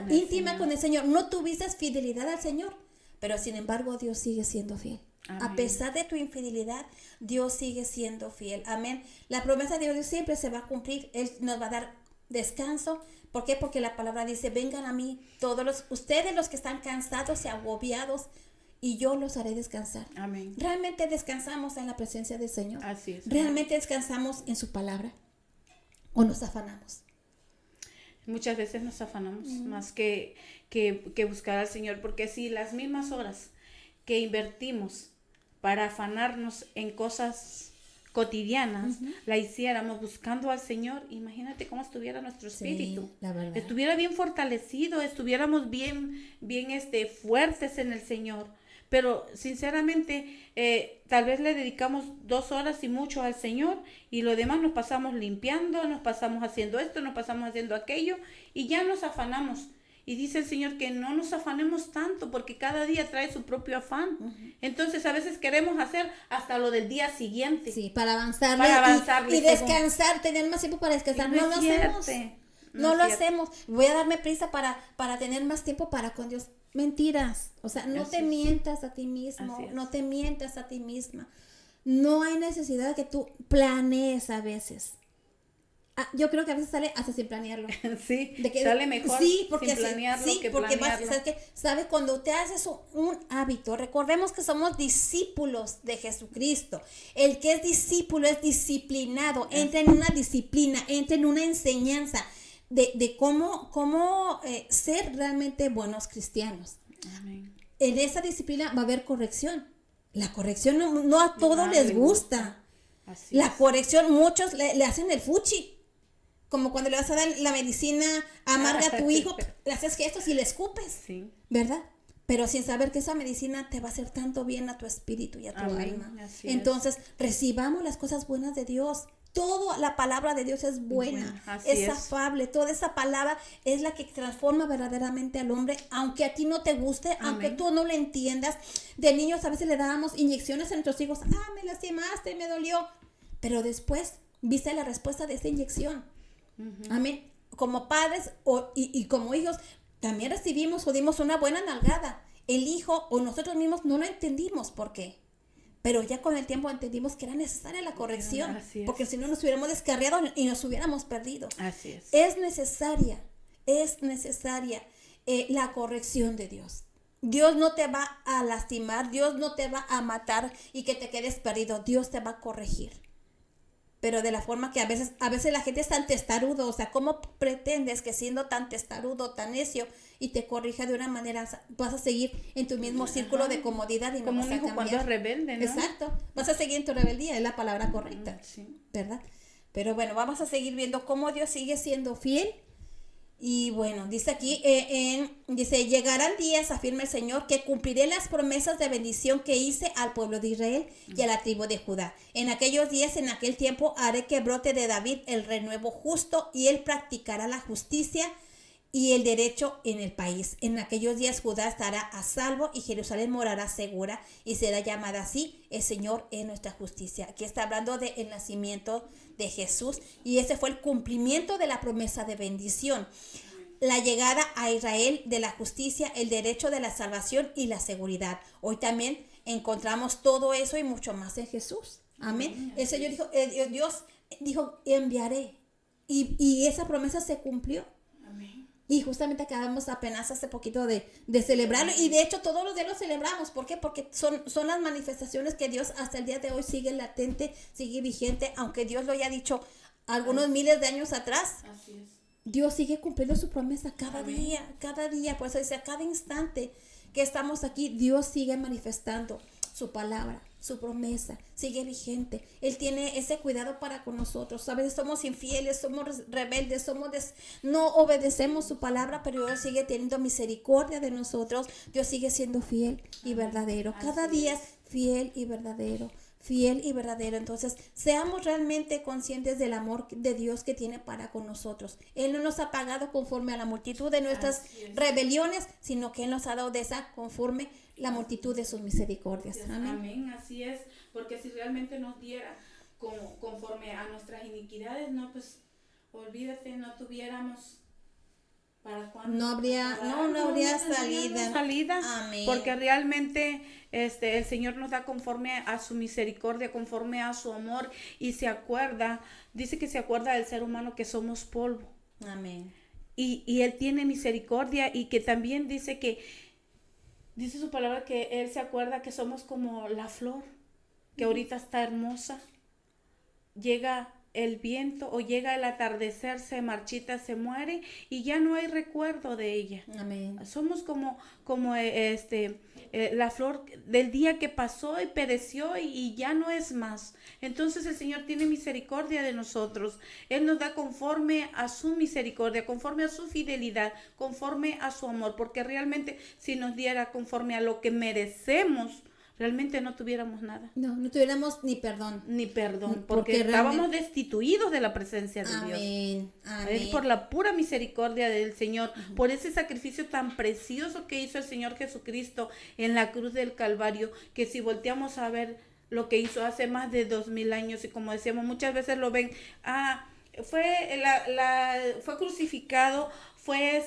con el Señor. No tuviste fidelidad al Señor, pero sin embargo Dios sigue siendo fiel. Amén. A pesar de tu infidelidad, Dios sigue siendo fiel. Amén. La promesa de Dios siempre se va a cumplir. Él nos va a dar descanso. ¿Por qué? Porque la palabra dice, vengan a mí todos ustedes los que están cansados y agobiados, y yo los haré descansar. Amén. ¿Realmente descansamos en la presencia del Señor? Así es. ¿Realmente descansamos en su palabra? ¿O nos afanamos? Muchas veces nos afanamos más que buscar al Señor, porque si las mismas horas que invertimos para afanarnos en cosas cotidianas, la hiciéramos buscando al Señor, imagínate cómo estuviera nuestro espíritu. Sí, la verdad. Estuviera bien fortalecido, estuviéramos bien fuertes en el Señor. Pero sinceramente, tal vez le dedicamos 2 horas y mucho al Señor, y lo demás nos pasamos limpiando, nos pasamos haciendo esto, nos pasamos haciendo aquello, y ya nos afanamos. Y dice el Señor que no nos afanemos tanto, porque cada día trae su propio afán. Entonces a veces queremos hacer hasta lo del día siguiente. Sí, para avanzar. Y descansar, tener más tiempo para descansar. No lo hacemos. No lo hacemos. Voy a darme prisa para tener más tiempo para con Dios. Mentiras. O sea, no te mientas a ti mismo. No te mientas a ti misma. No hay necesidad de que tú planees a veces. Yo creo que a veces sale hasta sin planearlo. Sí, sale mejor sin planearlo que planearlo. ¿Sabes? Cuando te haces un hábito, recordemos que somos discípulos de Jesucristo. El que es discípulo es disciplinado, entra en una disciplina, entra en una enseñanza de cómo ser realmente buenos cristianos. Amén. En esa disciplina va a haber corrección. La corrección no a todos les gusta. La corrección, muchos le hacen el fuchi. Como cuando le vas a dar la medicina amarga a tu hijo, le haces gestos y le escupes, ¿verdad? Pero sin saber que esa medicina te va a hacer tanto bien a tu espíritu y a tu alma. Entonces, recibamos las cosas buenas de Dios. Toda la palabra de Dios es buena, es afable. Toda esa palabra es la que transforma verdaderamente al hombre, aunque a ti no te guste, aunque tú no lo entiendas. De niños a veces le dábamos inyecciones a nuestros hijos. Me lastimaste, me dolió. Pero después viste la respuesta de esa inyección. Amén. Como padres y como hijos también recibimos o dimos una buena nalgada. El hijo o nosotros mismos no lo entendimos por qué, pero ya con el tiempo entendimos que era necesaria la corrección, porque si no nos hubiéramos descarriado y nos hubiéramos perdido. Así es. Es necesaria la corrección de Dios. Dios no te va a lastimar, Dios no te va a matar y que te quedes perdido. Dios te va a corregir. Pero de la forma que a veces la gente es tan testarudo. O sea, ¿cómo pretendes que siendo tan testarudo, tan necio, y te corrija de una manera, vas a seguir en tu mismo círculo de comodidad y no vas a cambiar? Como un hijo cuando es rebelde, ¿no? Exacto, vas a seguir en tu rebeldía, es la palabra correcta, ¿verdad? Pero bueno, vamos a seguir viendo cómo Dios sigue siendo fiel Y bueno, dice aquí, dice, llegarán días, afirma el Señor, que cumpliré las promesas de bendición que hice al pueblo de Israel y a la tribu de Judá. En aquellos días, en aquel tiempo, haré que brote de David el renuevo justo, y él practicará la justicia y el derecho en el país. En aquellos días Judá estará a salvo y Jerusalén morará segura y será llamada así: el Señor es nuestra justicia. Aquí está hablando del nacimiento de Jesús, y ese fue el cumplimiento de la promesa de bendición. La llegada a Israel de la justicia, el derecho de la salvación y la seguridad. Hoy también encontramos todo eso y mucho más en Jesús. Amén. El Señor dijo, Dios dijo, enviaré. Y esa promesa se cumplió. Y justamente acabamos apenas hace poquito de celebrarlo. Y de hecho todos los días lo celebramos. ¿Por qué? Porque son las manifestaciones que Dios hasta el día de hoy sigue latente, sigue vigente. Aunque Dios lo haya dicho algunos miles de años atrás. Así es. Dios sigue cumpliendo su promesa cada día. Por eso dice, a cada instante que estamos aquí, Dios sigue manifestando su palabra, su promesa, sigue vigente. Él tiene ese cuidado para con nosotros. A veces somos infieles, somos rebeldes, no obedecemos su palabra, pero Dios sigue teniendo misericordia de nosotros. Dios sigue siendo fiel y verdadero. Cada día fiel y verdadero. Fiel y verdadero. Entonces, seamos realmente conscientes del amor de Dios que tiene para con nosotros. Él no nos ha pagado conforme a la multitud de nuestras rebeliones, sino que Él nos ha dado de esa conforme la multitud de sus misericordias. Amén. Amén, así es, porque si realmente nos diera conforme a nuestras iniquidades, no, pues olvídate, no tuviéramos para cuándo. No habría salida. Amén. Porque realmente el Señor nos da conforme a su misericordia, conforme a su amor, y dice que se acuerda del ser humano que somos polvo. Amén. Y Él tiene misericordia, y que también dice su palabra que Él se acuerda que somos como la flor, que ahorita está hermosa. Llega el viento o llega el atardecer, se marchita, se muere y ya no hay recuerdo de ella. Amén. Somos como la flor del día que pasó y pereció y ya no es más. Entonces el Señor tiene misericordia de nosotros. Él nos da conforme a su misericordia, conforme a su fidelidad, conforme a su amor, porque realmente si nos diera conforme a lo que merecemos, realmente no tuviéramos nada. No tuviéramos ni perdón. Porque estábamos destituidos de la presencia de Dios. Amén. Es por la pura misericordia del Señor, por ese sacrificio tan precioso que hizo el Señor Jesucristo en la cruz del Calvario, que si volteamos a ver lo que hizo hace más de 2000 años, y como decíamos, muchas veces lo ven, fue crucificado, fue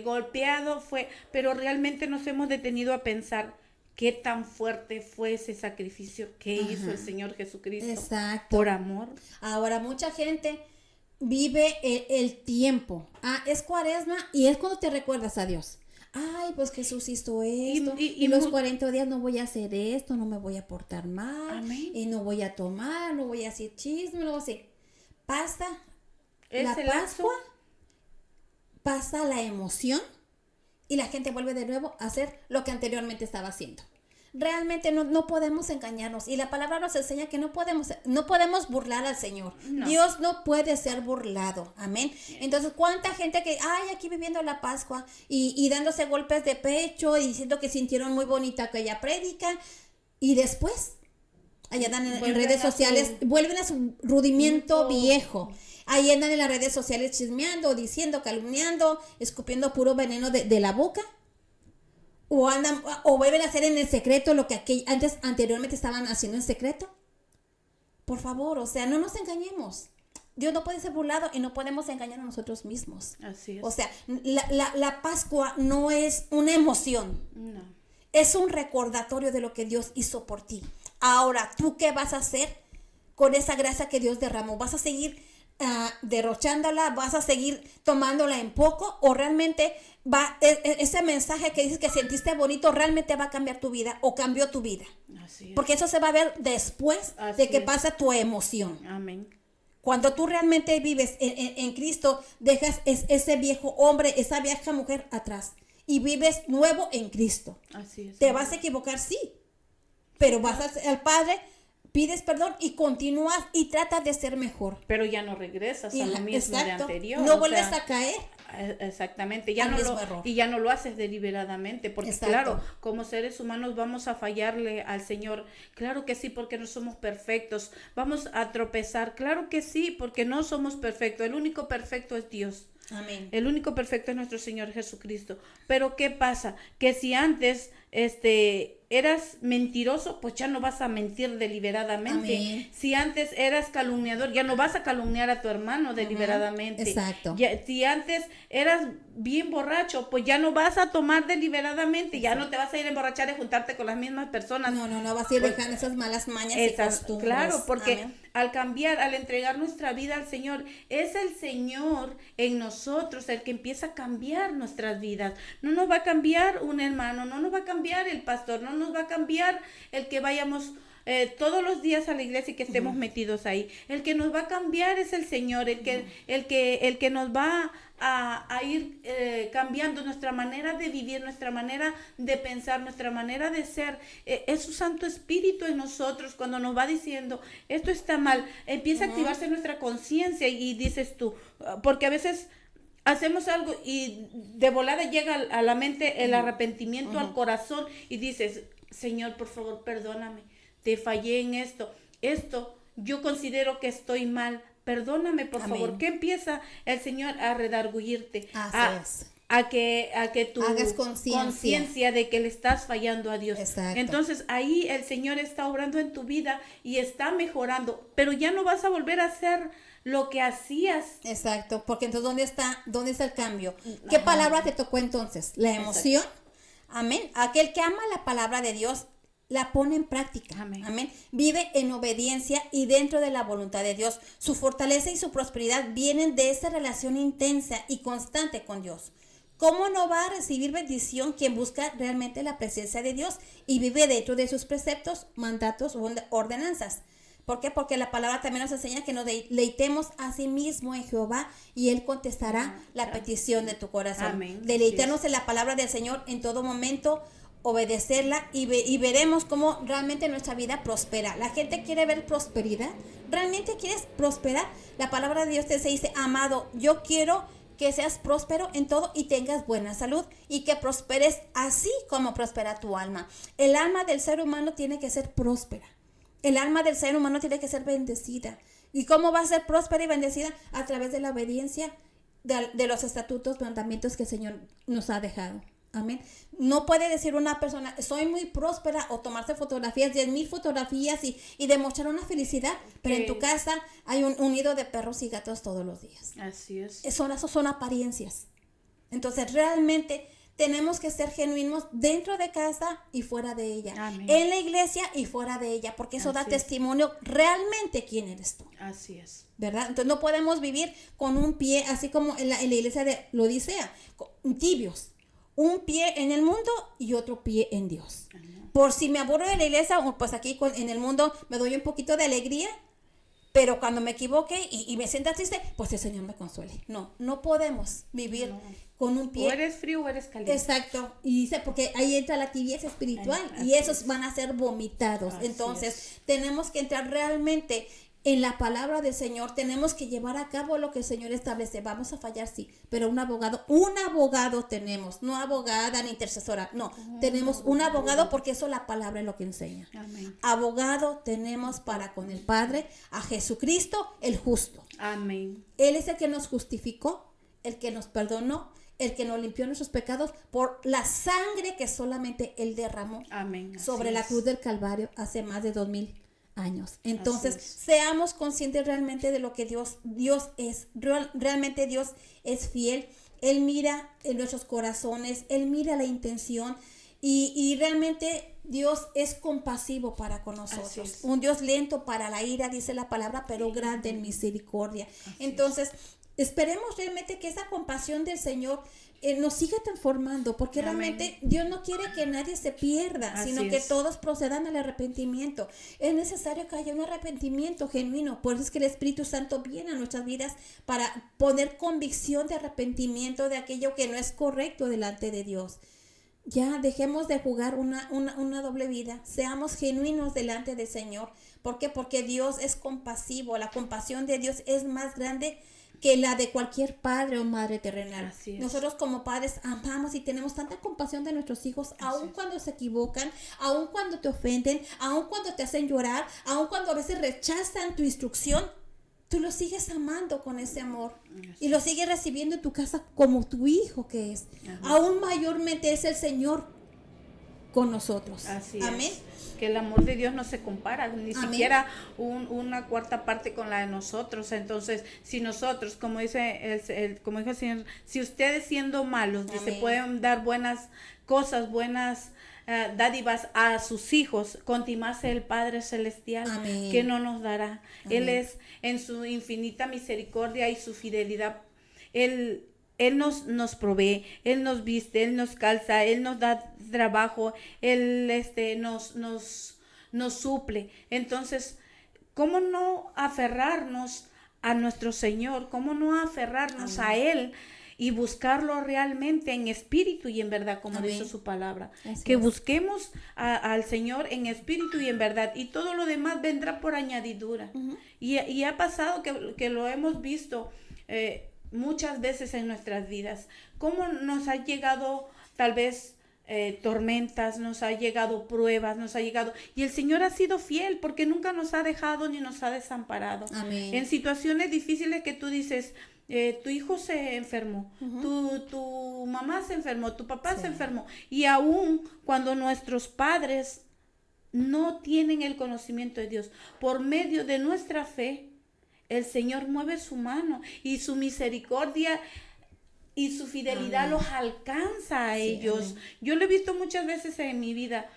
golpeado, pero realmente nos hemos detenido a pensar qué tan fuerte fue ese sacrificio que hizo el Señor Jesucristo. Exacto. Por amor. Ahora, mucha gente vive el tiempo. Es Cuaresma y es cuando te recuerdas a Dios. Ay, pues Jesús hizo esto. Y los 40 días no voy a hacer esto, no me voy a portar mal. Amén. Y no voy a tomar, no voy a hacer chisme, no voy a hacer. Pasa la Pascua, pasa la emoción, y la gente vuelve de nuevo a hacer lo que anteriormente estaba haciendo. Realmente no podemos engañarnos. Y la palabra nos enseña que no podemos burlar al Señor. No. Dios no puede ser burlado. Amén. Entonces, ¿cuánta gente que aquí viviendo la Pascua y dándose golpes de pecho y diciendo que sintieron muy bonita aquella prédica? Y después, allá andan en redes sociales, vuelven a su rudimiento viejo. Ahí andan en las redes sociales chismeando, diciendo, calumniando, escupiendo puro veneno de la boca. O vuelven a hacer en el secreto lo que anteriormente estaban haciendo en secreto. Por favor, no nos engañemos. Dios no puede ser burlado y no podemos engañar a nosotros mismos. Así es. La Pascua no es una emoción. No. Es un recordatorio de lo que Dios hizo por ti. Ahora, ¿tú qué vas a hacer con esa gracia que Dios derramó? ¿Vas a seguir derrochándola? ¿Vas a seguir tomándola en poco? ¿O realmente ese mensaje que dices que sentiste bonito realmente va a cambiar tu vida o cambió tu vida? Así es. Porque eso se va a ver después de que pasa tu emoción. Amén. Cuando tú realmente vives en Cristo, dejas ese viejo hombre, esa vieja mujer atrás y vives nuevo en Cristo. Así es. Te vas a equivocar, sí, pero vas al Padre pides perdón y continúas y tratas de ser mejor. Pero ya no regresas a lo mismo de anterior. No vuelves a caer. Exactamente, Error. y ya no lo haces deliberadamente, porque Exacto. claro, como seres humanos vamos a fallarle al Señor, claro que sí, porque no somos perfectos, vamos a tropezar, claro que sí, porque no somos perfectos, el único perfecto es Dios. Amén. El único perfecto es nuestro Señor Jesucristo. Pero ¿qué pasa? Que si antes eras mentiroso, pues ya no vas a mentir deliberadamente. Amén. Si antes eras calumniador, ya no vas a calumniar a tu hermano deliberadamente. Exacto. Si antes eras bien borracho, pues ya no vas a tomar deliberadamente. Ya no te vas a ir a emborrachar y juntarte con las mismas personas. No vas a ir dejando esas malas mañas y costumbres. Claro, porque Amén. al cambiar, al entregar nuestra vida al Señor, es el Señor en nosotros el que empieza a cambiar nuestras vidas. No nos va a cambiar un hermano, no nos va a cambiar el pastor, no nos va a cambiar el que vayamos todos los días a la iglesia y que estemos metidos ahí. El que nos va a cambiar es el Señor, el que nos va a ir cambiando nuestra manera de vivir, nuestra manera de pensar, nuestra manera de ser. Es su Santo Espíritu en nosotros cuando nos va diciendo, esto está mal. Empieza a activarse nuestra conciencia y dices tú, porque a veces hacemos algo y de volada llega a la mente el arrepentimiento al corazón y dices, Señor, por favor, perdóname, te fallé en esto, yo considero que estoy mal, perdóname, por Amén. favor. ¿Qué empieza el Señor a redarguirte? Así es. A que tú Hagas conciencia de que le estás fallando a Dios. Exacto. Entonces ahí el Señor está obrando en tu vida y está mejorando, pero ya no vas a volver a hacer lo que hacías. Exacto, porque entonces ¿dónde está el cambio? ¿Qué palabra te tocó entonces? La emoción. Amén. Aquel que ama la palabra de Dios la pone en práctica. Amén. Amén. Vive en obediencia y dentro de la voluntad de Dios. Su fortaleza y su prosperidad vienen de esa relación intensa y constante con Dios. ¿Cómo no va a recibir bendición quien busca realmente la presencia de Dios y vive dentro de sus preceptos, mandatos o ordenanzas? ¿Por qué? Porque la palabra también nos enseña que nos deleitemos a sí mismo en Jehová y Él contestará la petición de tu corazón. Amén. Deleitarnos en la palabra del Señor en todo momento, obedecerla y veremos cómo realmente nuestra vida prospera. La gente quiere ver prosperidad. ¿Realmente quieres prosperar? La palabra de Dios te dice, amado, yo quiero que seas próspero en todo y tengas buena salud y que prosperes así como prospera tu alma. El alma del ser humano tiene que ser próspera. El alma del ser humano tiene que ser bendecida. ¿Y cómo va a ser próspera y bendecida? A través de la obediencia de los estatutos, mandamientos que el Señor nos ha dejado. Amén. No puede decir una persona, soy muy próspera, o tomarse fotografías, 10,000 fotografías y demostrar una felicidad, pero en tu casa hay un nido de perros y gatos todos los días. Así es. Eso son apariencias. Entonces realmente tenemos que ser genuinos dentro de casa y fuera de ella. Amén. En la iglesia y fuera de ella, porque eso da testimonio realmente quién eres tú. Así es. ¿Verdad? Entonces no podemos vivir con un pie, así como en la iglesia de Laodicea, tibios. Un pie en el mundo y otro pie en Dios. Por si me aburro de la iglesia, pues aquí en el mundo me doy un poquito de alegría, pero cuando me equivoque y me sienta triste, pues el Señor me consuele. No podemos vivir con un pie. O eres frío o eres caliente. Exacto. Y dice, porque ahí entra la tibieza espiritual y esos van a ser vomitados. Así Entonces, tenemos que entrar realmente en la palabra del Señor, tenemos que llevar a cabo lo que el Señor establece. Vamos a fallar, sí, pero un abogado tenemos, no abogada ni intercesora, no, tenemos un abogado porque eso la palabra es lo que enseña. Amén. Abogado tenemos para con el Padre, a Jesucristo el justo. Amén. Él es el que nos justificó, el que nos perdonó, el que nos limpió nuestros pecados por la sangre que solamente Él derramó. Amén. Sobre la cruz del Calvario hace más de 2000 años. Entonces, es. seamos conscientes realmente de lo que Dios es. Realmente Dios es fiel. Él mira en nuestros corazones, Él mira la intención y realmente Dios es compasivo para con nosotros. Un Dios lento para la ira, dice la palabra, pero grande en misericordia. Entonces, esperemos realmente que esa compasión del Señor nos siga transformando, porque Amén. Realmente Dios no quiere que nadie se pierda, Así sino que es. todos procedan al arrepentimiento. Es necesario que haya un arrepentimiento genuino, por eso es que el Espíritu Santo viene a nuestras vidas para poner convicción de arrepentimiento de aquello que no es correcto delante de Dios. Ya dejemos de jugar una doble vida. Seamos genuinos delante del Señor. ¿Por qué? Porque Dios es compasivo. La compasión de Dios es más grande que la de cualquier padre o madre terrenal. Así es. Nosotros como padres amamos y tenemos tanta compasión de nuestros hijos, aun es. cuando se equivocan, aun cuando te ofenden, aun cuando te hacen llorar, aun cuando a veces rechazan tu instrucción. Tú lo sigues amando con ese amor. Y lo sigues recibiendo en tu casa como tu hijo que es. Ajá. Aún mayormente es el Señor con nosotros. Así Amén. es. Que el amor de Dios no se compara, ni Amén. siquiera una cuarta parte con la de nosotros. Entonces, si nosotros, como dice como dijo el Señor, si ustedes siendo malos, dice, Amén. pueden dar buenas cosas, buenas dádivas a sus hijos, contimase el Padre Celestial, Amén. que no nos dará. Amén. Él es en su infinita misericordia y su fidelidad. Él nos provee, Él nos viste, Él nos calza, Él nos da trabajo, Él nos suple. Entonces, ¿cómo no aferrarnos a nuestro Señor? ¿Cómo no aferrarnos a Él y buscarlo realmente en espíritu y en verdad, como Amén. dice su palabra? Así Que es. busquemos al Señor en espíritu y en verdad, y todo lo demás vendrá por añadidura. Ujú. Y ha pasado que lo hemos visto muchas veces en nuestras vidas, cómo nos ha llegado tal vez tormentas, nos ha llegado pruebas, y el Señor ha sido fiel porque nunca nos ha dejado ni nos ha desamparado. Amén. En situaciones difíciles que tú dices, tu hijo se enfermó, tu mamá se enfermó, tu papá se enfermó, y aún cuando nuestros padres no tienen el conocimiento de Dios, por medio de nuestra fe, el Señor mueve su mano y su misericordia y su fidelidad Amén. los alcanza a Sí, ellos. amén. Yo lo he visto muchas veces en mi vida.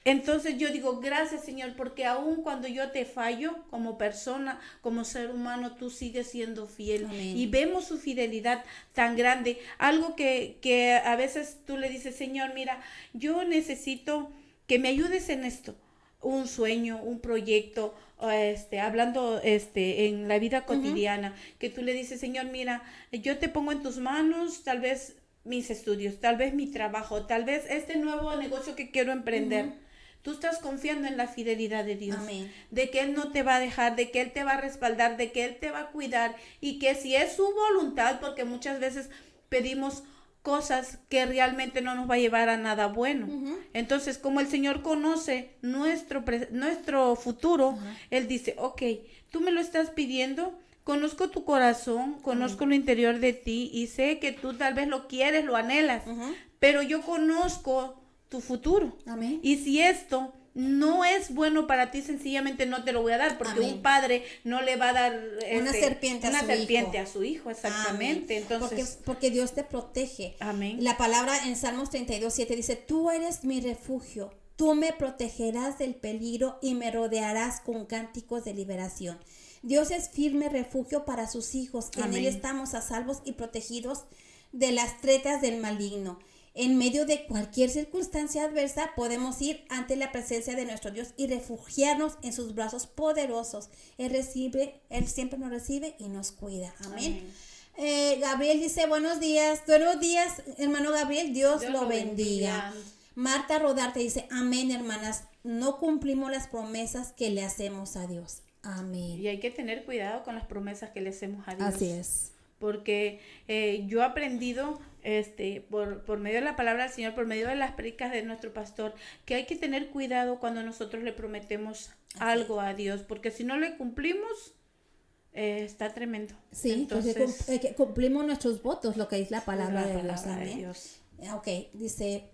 Entonces yo digo, gracias Señor, porque aun cuando yo te fallo como persona, como ser humano, tú sigues siendo fiel. Amén. Y vemos su fidelidad tan grande. Algo que a veces tú le dices, Señor, mira, yo necesito que me ayudes en esto. Un sueño, un proyecto, hablando en la vida cotidiana, que tú le dices, Señor, mira, yo te pongo en tus manos, tal vez mis estudios, tal vez mi trabajo, tal vez este nuevo negocio que quiero emprender. Tú estás confiando en la fidelidad de Dios, Amén. de que Él no te va a dejar, de que Él te va a respaldar, de que Él te va a cuidar, y que si es su voluntad, porque muchas veces pedimos cosas que realmente no nos va a llevar a nada bueno. Entonces, como el Señor conoce nuestro futuro, Él dice, ok, tú me lo estás pidiendo, conozco tu corazón, conozco lo interior de ti, y sé que tú tal vez lo quieres, lo anhelas, pero yo conozco tu futuro. Amén. Y si esto no es bueno para ti, sencillamente no te lo voy a dar, porque Amén. un padre no le va a dar Una serpiente a su hijo. Exactamente. Amén. Entonces, porque Dios te protege. amén. La palabra en Salmos 32:7 dice, tú eres mi refugio, tú me protegerás del peligro y me rodearás con cánticos de liberación. Dios es firme refugio para sus hijos, en Amén. Él estamos a salvos y protegidos de las tretas del maligno. En medio de cualquier circunstancia adversa podemos ir ante la presencia de nuestro Dios y refugiarnos en sus brazos poderosos. Él siempre nos recibe y nos cuida. Amén. Gabriel dice, buenos días, hermano Gabriel, Dios lo bendiga. Marta Rodarte dice, amén, hermanas, no cumplimos las promesas que le hacemos a Dios. Amén. Y hay que tener cuidado con las promesas que le hacemos a Dios. Así es. Porque yo he aprendido por medio de la palabra del Señor, por medio de las predicas de nuestro pastor, que hay que tener cuidado cuando nosotros le prometemos algo a Dios, porque si no le cumplimos, está tremendo. Sí, entonces porque cumplimos nuestros votos, lo que es la palabra de Dios. palabra de Amén. Dios. Ok, dice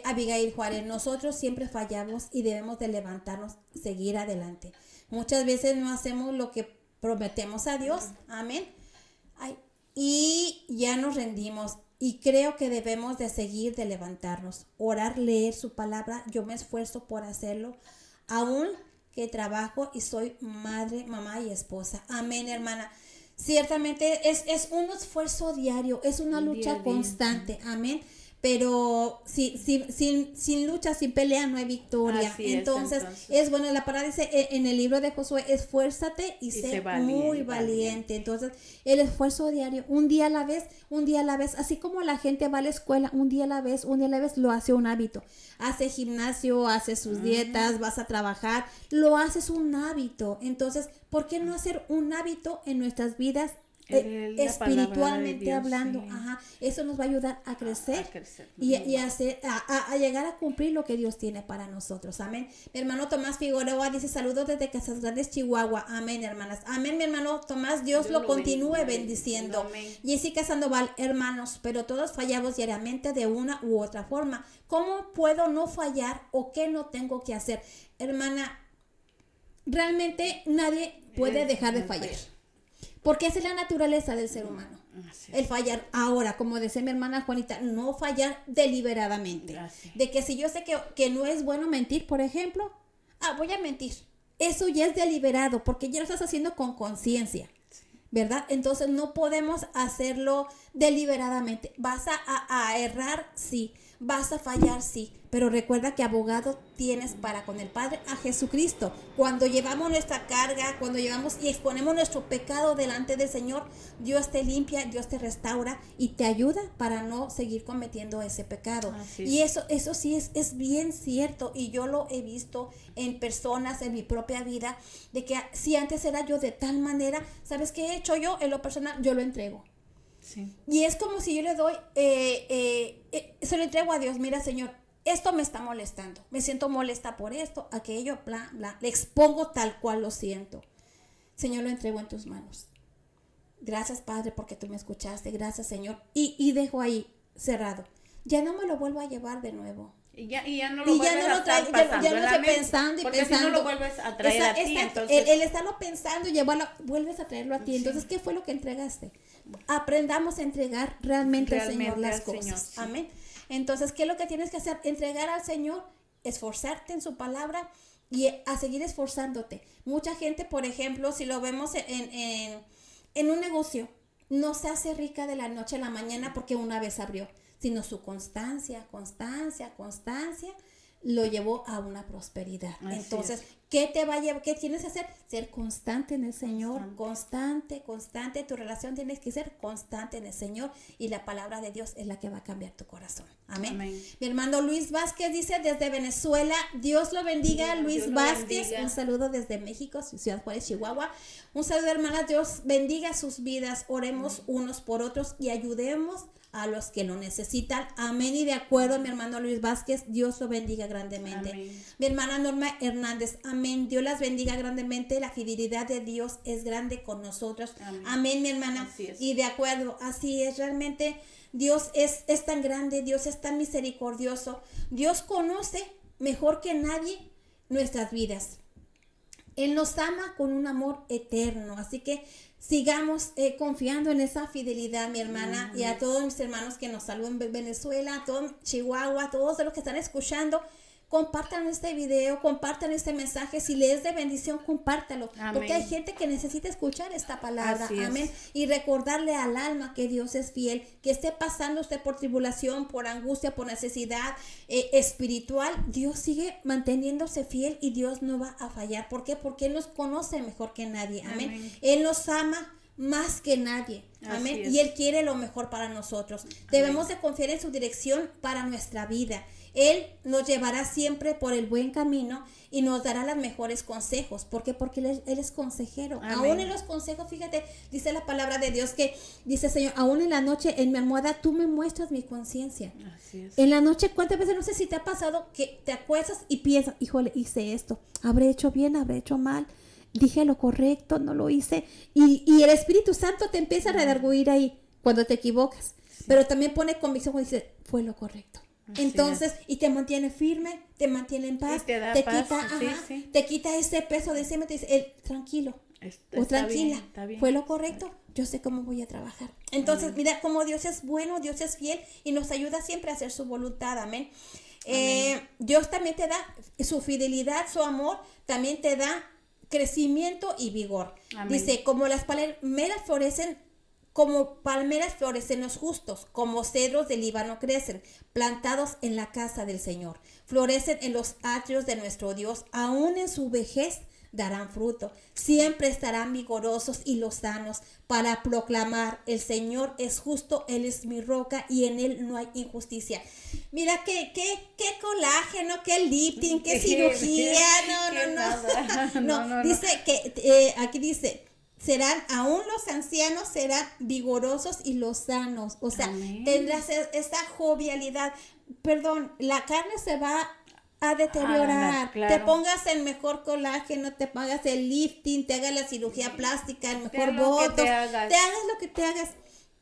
Abigail Juárez, nosotros siempre fallamos y debemos de levantarnos, seguir adelante. Muchas veces no hacemos lo que prometemos a Dios. Amén. Y ya nos rendimos. Y creo que debemos de seguir, de levantarnos, orar, leer su palabra. Yo me esfuerzo por hacerlo, aún que trabajo y soy madre, mamá y esposa. Amén, hermana. Ciertamente es un esfuerzo diario, es una lucha Día a día. constante. Amén. pero sin lucha, sin pelea no hay victoria. Así es, Entonces es bueno, la palabra dice en el libro de Josué, esfuérzate y sé muy valiente. Entonces el esfuerzo diario, un día a la vez, así como la gente va a la escuela, un día a la vez, lo hace un hábito. Hace gimnasio, hace sus dietas, vas a trabajar, lo haces un hábito. Entonces, ¿por qué no hacer un hábito en nuestras vidas? Espiritualmente Dios, hablando, sí. Eso nos va a ayudar a crecer, y a llegar a cumplir lo que Dios tiene para nosotros. Amén. Mi hermano Tomás Figueroa dice saludos desde Casas Grandes, Chihuahua. Amén, hermanas. Amén, mi hermano Tomás, Dios lo continúe bendiciendo. Amén. Jessica Sandoval, hermanos, pero todos fallamos diariamente de una u otra forma. ¿Cómo puedo no fallar o qué no tengo que hacer? Hermana, realmente nadie puede dejar de fallar. Porque esa es la naturaleza del ser humano. El fallar. Ahora, como decía mi hermana Juanita, no fallar deliberadamente. Gracias. De que si yo sé que no es bueno mentir, por ejemplo, voy a mentir. Eso ya es deliberado, porque ya lo estás haciendo con conciencia, ¿verdad? Entonces no podemos hacerlo deliberadamente. Vas a errar, sí. Vas a fallar, sí. Pero recuerda que abogado tienes para con el Padre a Jesucristo. Cuando llevamos nuestra carga, cuando llevamos y exponemos nuestro pecado delante del Señor, Dios te limpia, Dios te restaura y te ayuda para no seguir cometiendo ese pecado. Y eso sí es bien cierto, y yo lo he visto en personas, en mi propia vida, de que si antes era yo de tal manera, ¿sabes qué he hecho yo? En lo personal, yo lo entrego. Sí. Y es como si yo le doy, se lo entrego a Dios. Mira, Señor, esto me está molestando, me siento molesta por esto, aquello, bla, bla, le expongo tal cual lo siento. Señor, lo entrego en tus manos. Gracias, Padre, porque tú me escuchaste, gracias, Señor, y dejo ahí cerrado. Ya no me lo vuelvo a llevar de nuevo. Y ya no lo vuelves a estar pasando en la mente, pensando y porque pensando. si no lo vuelves a traer a ti, entonces... El estarlo pensando y llevarlo, vuelves a traerlo a ti. Entonces, ¿qué fue lo que entregaste? Aprendamos a entregar realmente al Señor las cosas. Señor, sí. Amén. Entonces, ¿qué es lo que tienes que hacer? Entregar al Señor, esforzarte en su palabra y a seguir esforzándote. Mucha gente, por ejemplo, si lo vemos en un negocio, no se hace rica de la noche a la mañana porque una vez abrió, sino su constancia lo llevó a una prosperidad. Así entonces, ¿qué te va a llevar? ¿Qué tienes que hacer? Ser constante en el Señor, constante. Tu relación tiene que ser constante en el Señor, y la palabra de Dios es la que va a cambiar tu corazón. Amén. Mi hermano Luis Vázquez dice desde Venezuela, Dios lo bendiga, Luis Vázquez. Un saludo desde México, Ciudad Juárez, Chihuahua. Un saludo, hermanas, Dios bendiga sus vidas. Oremos unos por otros y ayudemos a los que lo necesitan. Amén. Y de acuerdo, mi hermano Luis Vázquez, Dios lo bendiga grandemente. Amén. Mi hermana Norma Hernández, amén. Dios las bendiga grandemente. La fidelidad de Dios es grande con nosotros. Amén, mi hermana. Y de acuerdo, así es. Realmente Dios es tan grande, Dios es tan misericordioso. Dios conoce mejor que nadie nuestras vidas. Él nos ama con un amor eterno. Así que sigamos confiando en esa fidelidad, mi hermana, y a todos mis hermanos que nos saludan en Venezuela, a todos Chihuahua, a todos los que están escuchando. Compartan este video, compartan este mensaje. Si le es de bendición, compártalo. Amén. Porque hay gente que necesita escuchar esta palabra. Amén. Y recordarle al alma que Dios es fiel, que esté pasando usted por tribulación, por angustia, por necesidad espiritual. Dios sigue manteniéndose fiel y Dios no va a fallar. ¿Por qué? Porque Él nos conoce mejor que nadie. Amén. Él nos ama más que nadie. Amén. Y Él quiere lo mejor para nosotros. Amén. Debemos de confiar en su dirección para nuestra vida. Él nos llevará siempre por el buen camino y nos dará los mejores consejos. ¿Por qué? Porque Él es consejero. Amén. Aún en los consejos, fíjate, dice la palabra de Dios que dice, Señor, aún en la noche en mi almohada tú me muestras mi conciencia. Así es. En la noche, ¿cuántas veces, no sé si te ha pasado que te acuestas y piensas, híjole, hice esto, habré hecho bien, habré hecho mal, dije lo correcto, no lo hice? Y el Espíritu Santo te empieza a redarguir ahí cuando te equivocas. Sí. Pero también pone convicción y dice, fue lo correcto. Entonces, y te mantiene firme, te mantiene en paz, te paz, quita, te quita ese peso de encima, te dice, tranquilo, o tranquila, bien, fue lo correcto, yo sé cómo voy a trabajar. Entonces, mira cómo Dios es bueno, Dios es fiel y nos ayuda siempre a hacer su voluntad. Amén. Dios también te da su fidelidad, su amor, también te da crecimiento y vigor. Amén. Dice, como las palmeras florecen Como palmeras florecen los justos, como cedros del Líbano crecen, plantados en la casa del Señor. Florecen en los atrios de nuestro Dios, aún en su vejez darán fruto. Siempre estarán vigorosos y lozanos para proclamar: el Señor es justo, Él es mi roca y en Él no hay injusticia. Mira qué colágeno, qué lifting, qué cirugía. No. Dice que aquí dice: aún los ancianos serán vigorosos y lozanos. O sea, tendrás esa jovialidad. Perdón, la carne se va a deteriorar. Claro. Te pongas el mejor colágeno, te pongas el lifting, te hagas la cirugía plástica, el mejor botox, te hagas lo que te hagas.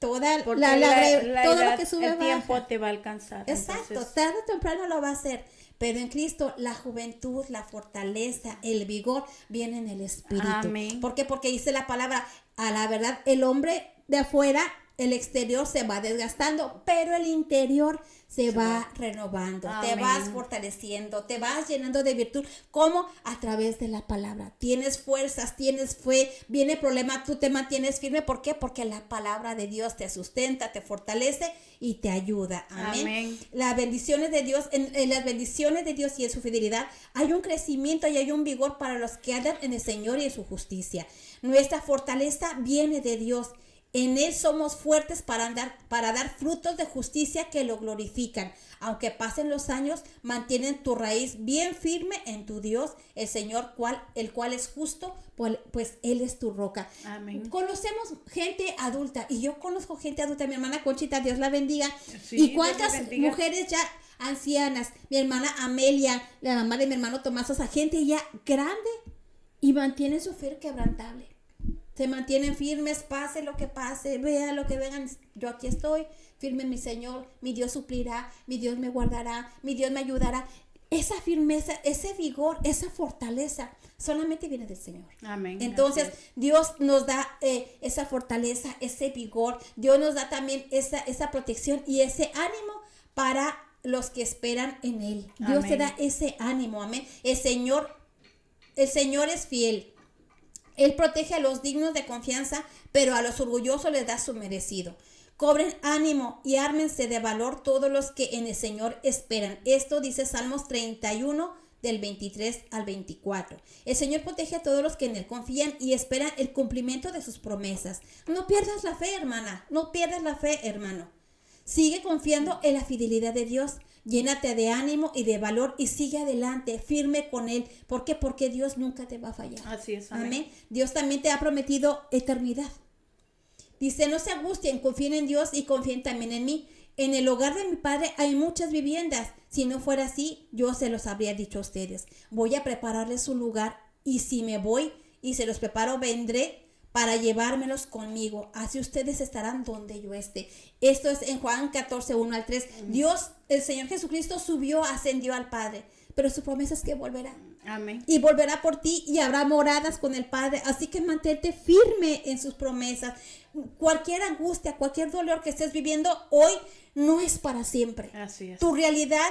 Todo lo que sube el baja. tiempo te va a alcanzar. Exacto, Entonces, tarde o temprano lo va a hacer. Pero en Cristo la juventud, la fortaleza, el vigor viene en el Espíritu. Amén. ¿Por qué? Porque dice la palabra: a la verdad, el hombre de afuera, el exterior se va desgastando, pero el interior se va renovando. Amén. Te vas fortaleciendo, te vas llenando de virtud. ¿Cómo? A través de la palabra. Tienes fuerzas, tienes fe, viene problema, tú te mantienes firme. ¿Por qué? Porque la palabra de Dios te sustenta, te fortalece y te ayuda. Amén. Las bendiciones de Dios, en las bendiciones de Dios y en su fidelidad hay un crecimiento y hay un vigor para los que andan en el Señor y en su justicia. Nuestra fortaleza viene de Dios. En Él somos fuertes para dar frutos de justicia que lo glorifican. Aunque pasen los años, mantienen tu raíz bien firme en tu Dios, el Señor, el cual es justo, pues Él es tu roca. Amén. Conocemos gente adulta, y yo conozco gente adulta, mi hermana Conchita, Dios la bendiga. Sí, y cuántas mujeres ya ancianas, mi hermana Amelia, la mamá de mi hermano Tomás, o sea, gente ya grande y mantiene su fe quebrantable. Se mantienen firmes, pase lo que pase, vea lo que vengan. Yo aquí estoy, firme en mi Señor, mi Dios suplirá, mi Dios me guardará, mi Dios me ayudará. Esa firmeza, ese vigor, esa fortaleza solamente viene del Señor. Amén. Entonces, Dios nos da esa fortaleza, ese vigor. Dios nos da también esa protección y ese ánimo para los que esperan en Él. Dios Amén. te da ese ánimo, amén. El Señor es fiel. Él protege a los dignos de confianza, pero a los orgullosos les da su merecido. Cobren ánimo y ármense de valor todos los que en el Señor esperan. Esto dice Salmos 31, del 23 al 24. El Señor protege a todos los que en Él confían y esperan el cumplimiento de sus promesas. No pierdas la fe, hermana. No pierdas la fe, hermano. Sigue confiando en la fidelidad de Dios. Llénate de ánimo y de valor y sigue adelante, firme con Él. ¿Por qué? Porque Dios nunca te va a fallar. Así es. Amén. Amén. Dios también te ha prometido eternidad. Dice: no se angustien, confíen en Dios y confíen también en mí. En el hogar de mi Padre hay muchas viviendas. Si no fuera así, yo se los habría dicho a ustedes. Voy a prepararles un lugar, y si me voy y se los preparo, vendré para llevármelos conmigo. Así ustedes estarán donde yo esté. Esto es en Juan 14, 1 al 3. Dios, el Señor Jesucristo, ascendió al Padre, pero su promesa es que volverá. Amén. Y volverá por ti y habrá moradas con el Padre. Así que mantente firme en sus promesas. Cualquier angustia, cualquier dolor que estés viviendo hoy no es para siempre. Así es. Tu realidad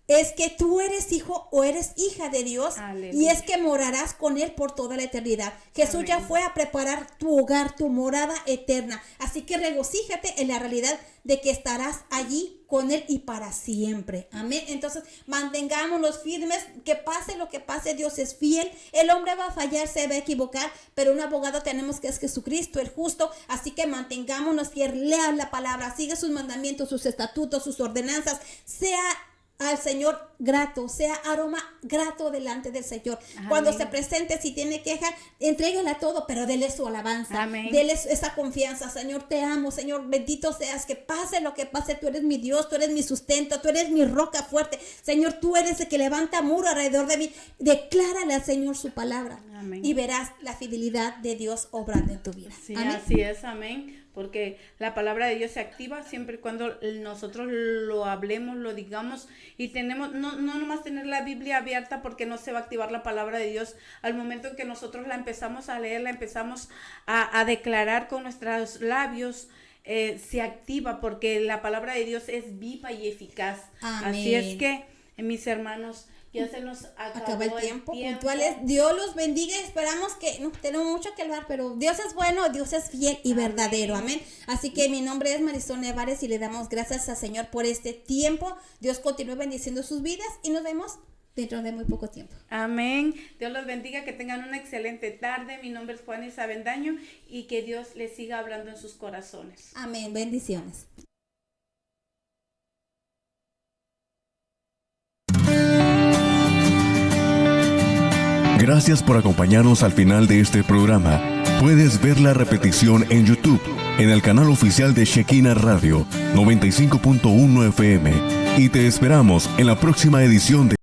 es que tú eres hijo o eres hija de Dios. Aleluya. Y es que morarás con Él por toda la eternidad. Jesús Amén. ya fue a preparar tu hogar, tu morada eterna. Así que regocíjate en la realidad de que estarás allí con Él y para siempre. Amén. Entonces, mantengámonos firmes, que pase lo que pase, Dios es fiel. El hombre va a fallar, se va a equivocar, pero un abogado tenemos que es Jesucristo, el justo. Así que mantengámonos fieles, lea la palabra, sigue sus mandamientos, sus estatutos, sus ordenanzas, sea al Señor grato, sea aroma grato delante del Señor. Amén. Cuando se presente, si tiene queja, entrégala todo, pero dele su alabanza. Amén. Dele esa confianza. Señor, te amo. Señor, bendito seas. Que pase lo que pase, tú eres mi Dios, tú eres mi sustento, tú eres mi roca fuerte. Señor, tú eres el que levanta muro alrededor de mí. Declárale al Señor su palabra. Amén. Y verás la fidelidad de Dios obrando en tu vida. Sí, Amén. así es, amén. Porque la palabra de Dios se activa siempre y cuando nosotros lo hablemos, lo digamos, y tenemos, no nomás tener la Biblia abierta, porque no se va a activar la palabra de Dios al momento en que nosotros la empezamos a leer, la empezamos a declarar con nuestros labios. Se activa, porque la palabra de Dios es viva y eficaz. Amén. Así es que, mis hermanos, Ya se nos acaba el tiempo. Puntuales. Dios los bendiga. Esperamos que no tenemos mucho que hablar, pero Dios es bueno, Dios es fiel y verdadero. Amén. Así que mi nombre es Marisol Nevares y le damos gracias al Señor por este tiempo. Dios continúe bendiciendo sus vidas y nos vemos dentro de muy poco tiempo. Amén. Dios los bendiga, que tengan una excelente tarde. Mi nombre es Juanisa Avendaño y que Dios les siga hablando en sus corazones. Amén. Bendiciones. Gracias por acompañarnos al final de este programa. Puedes ver la repetición en YouTube, en el canal oficial de Shekinah Radio 95.1 FM. Y te esperamos en la próxima edición de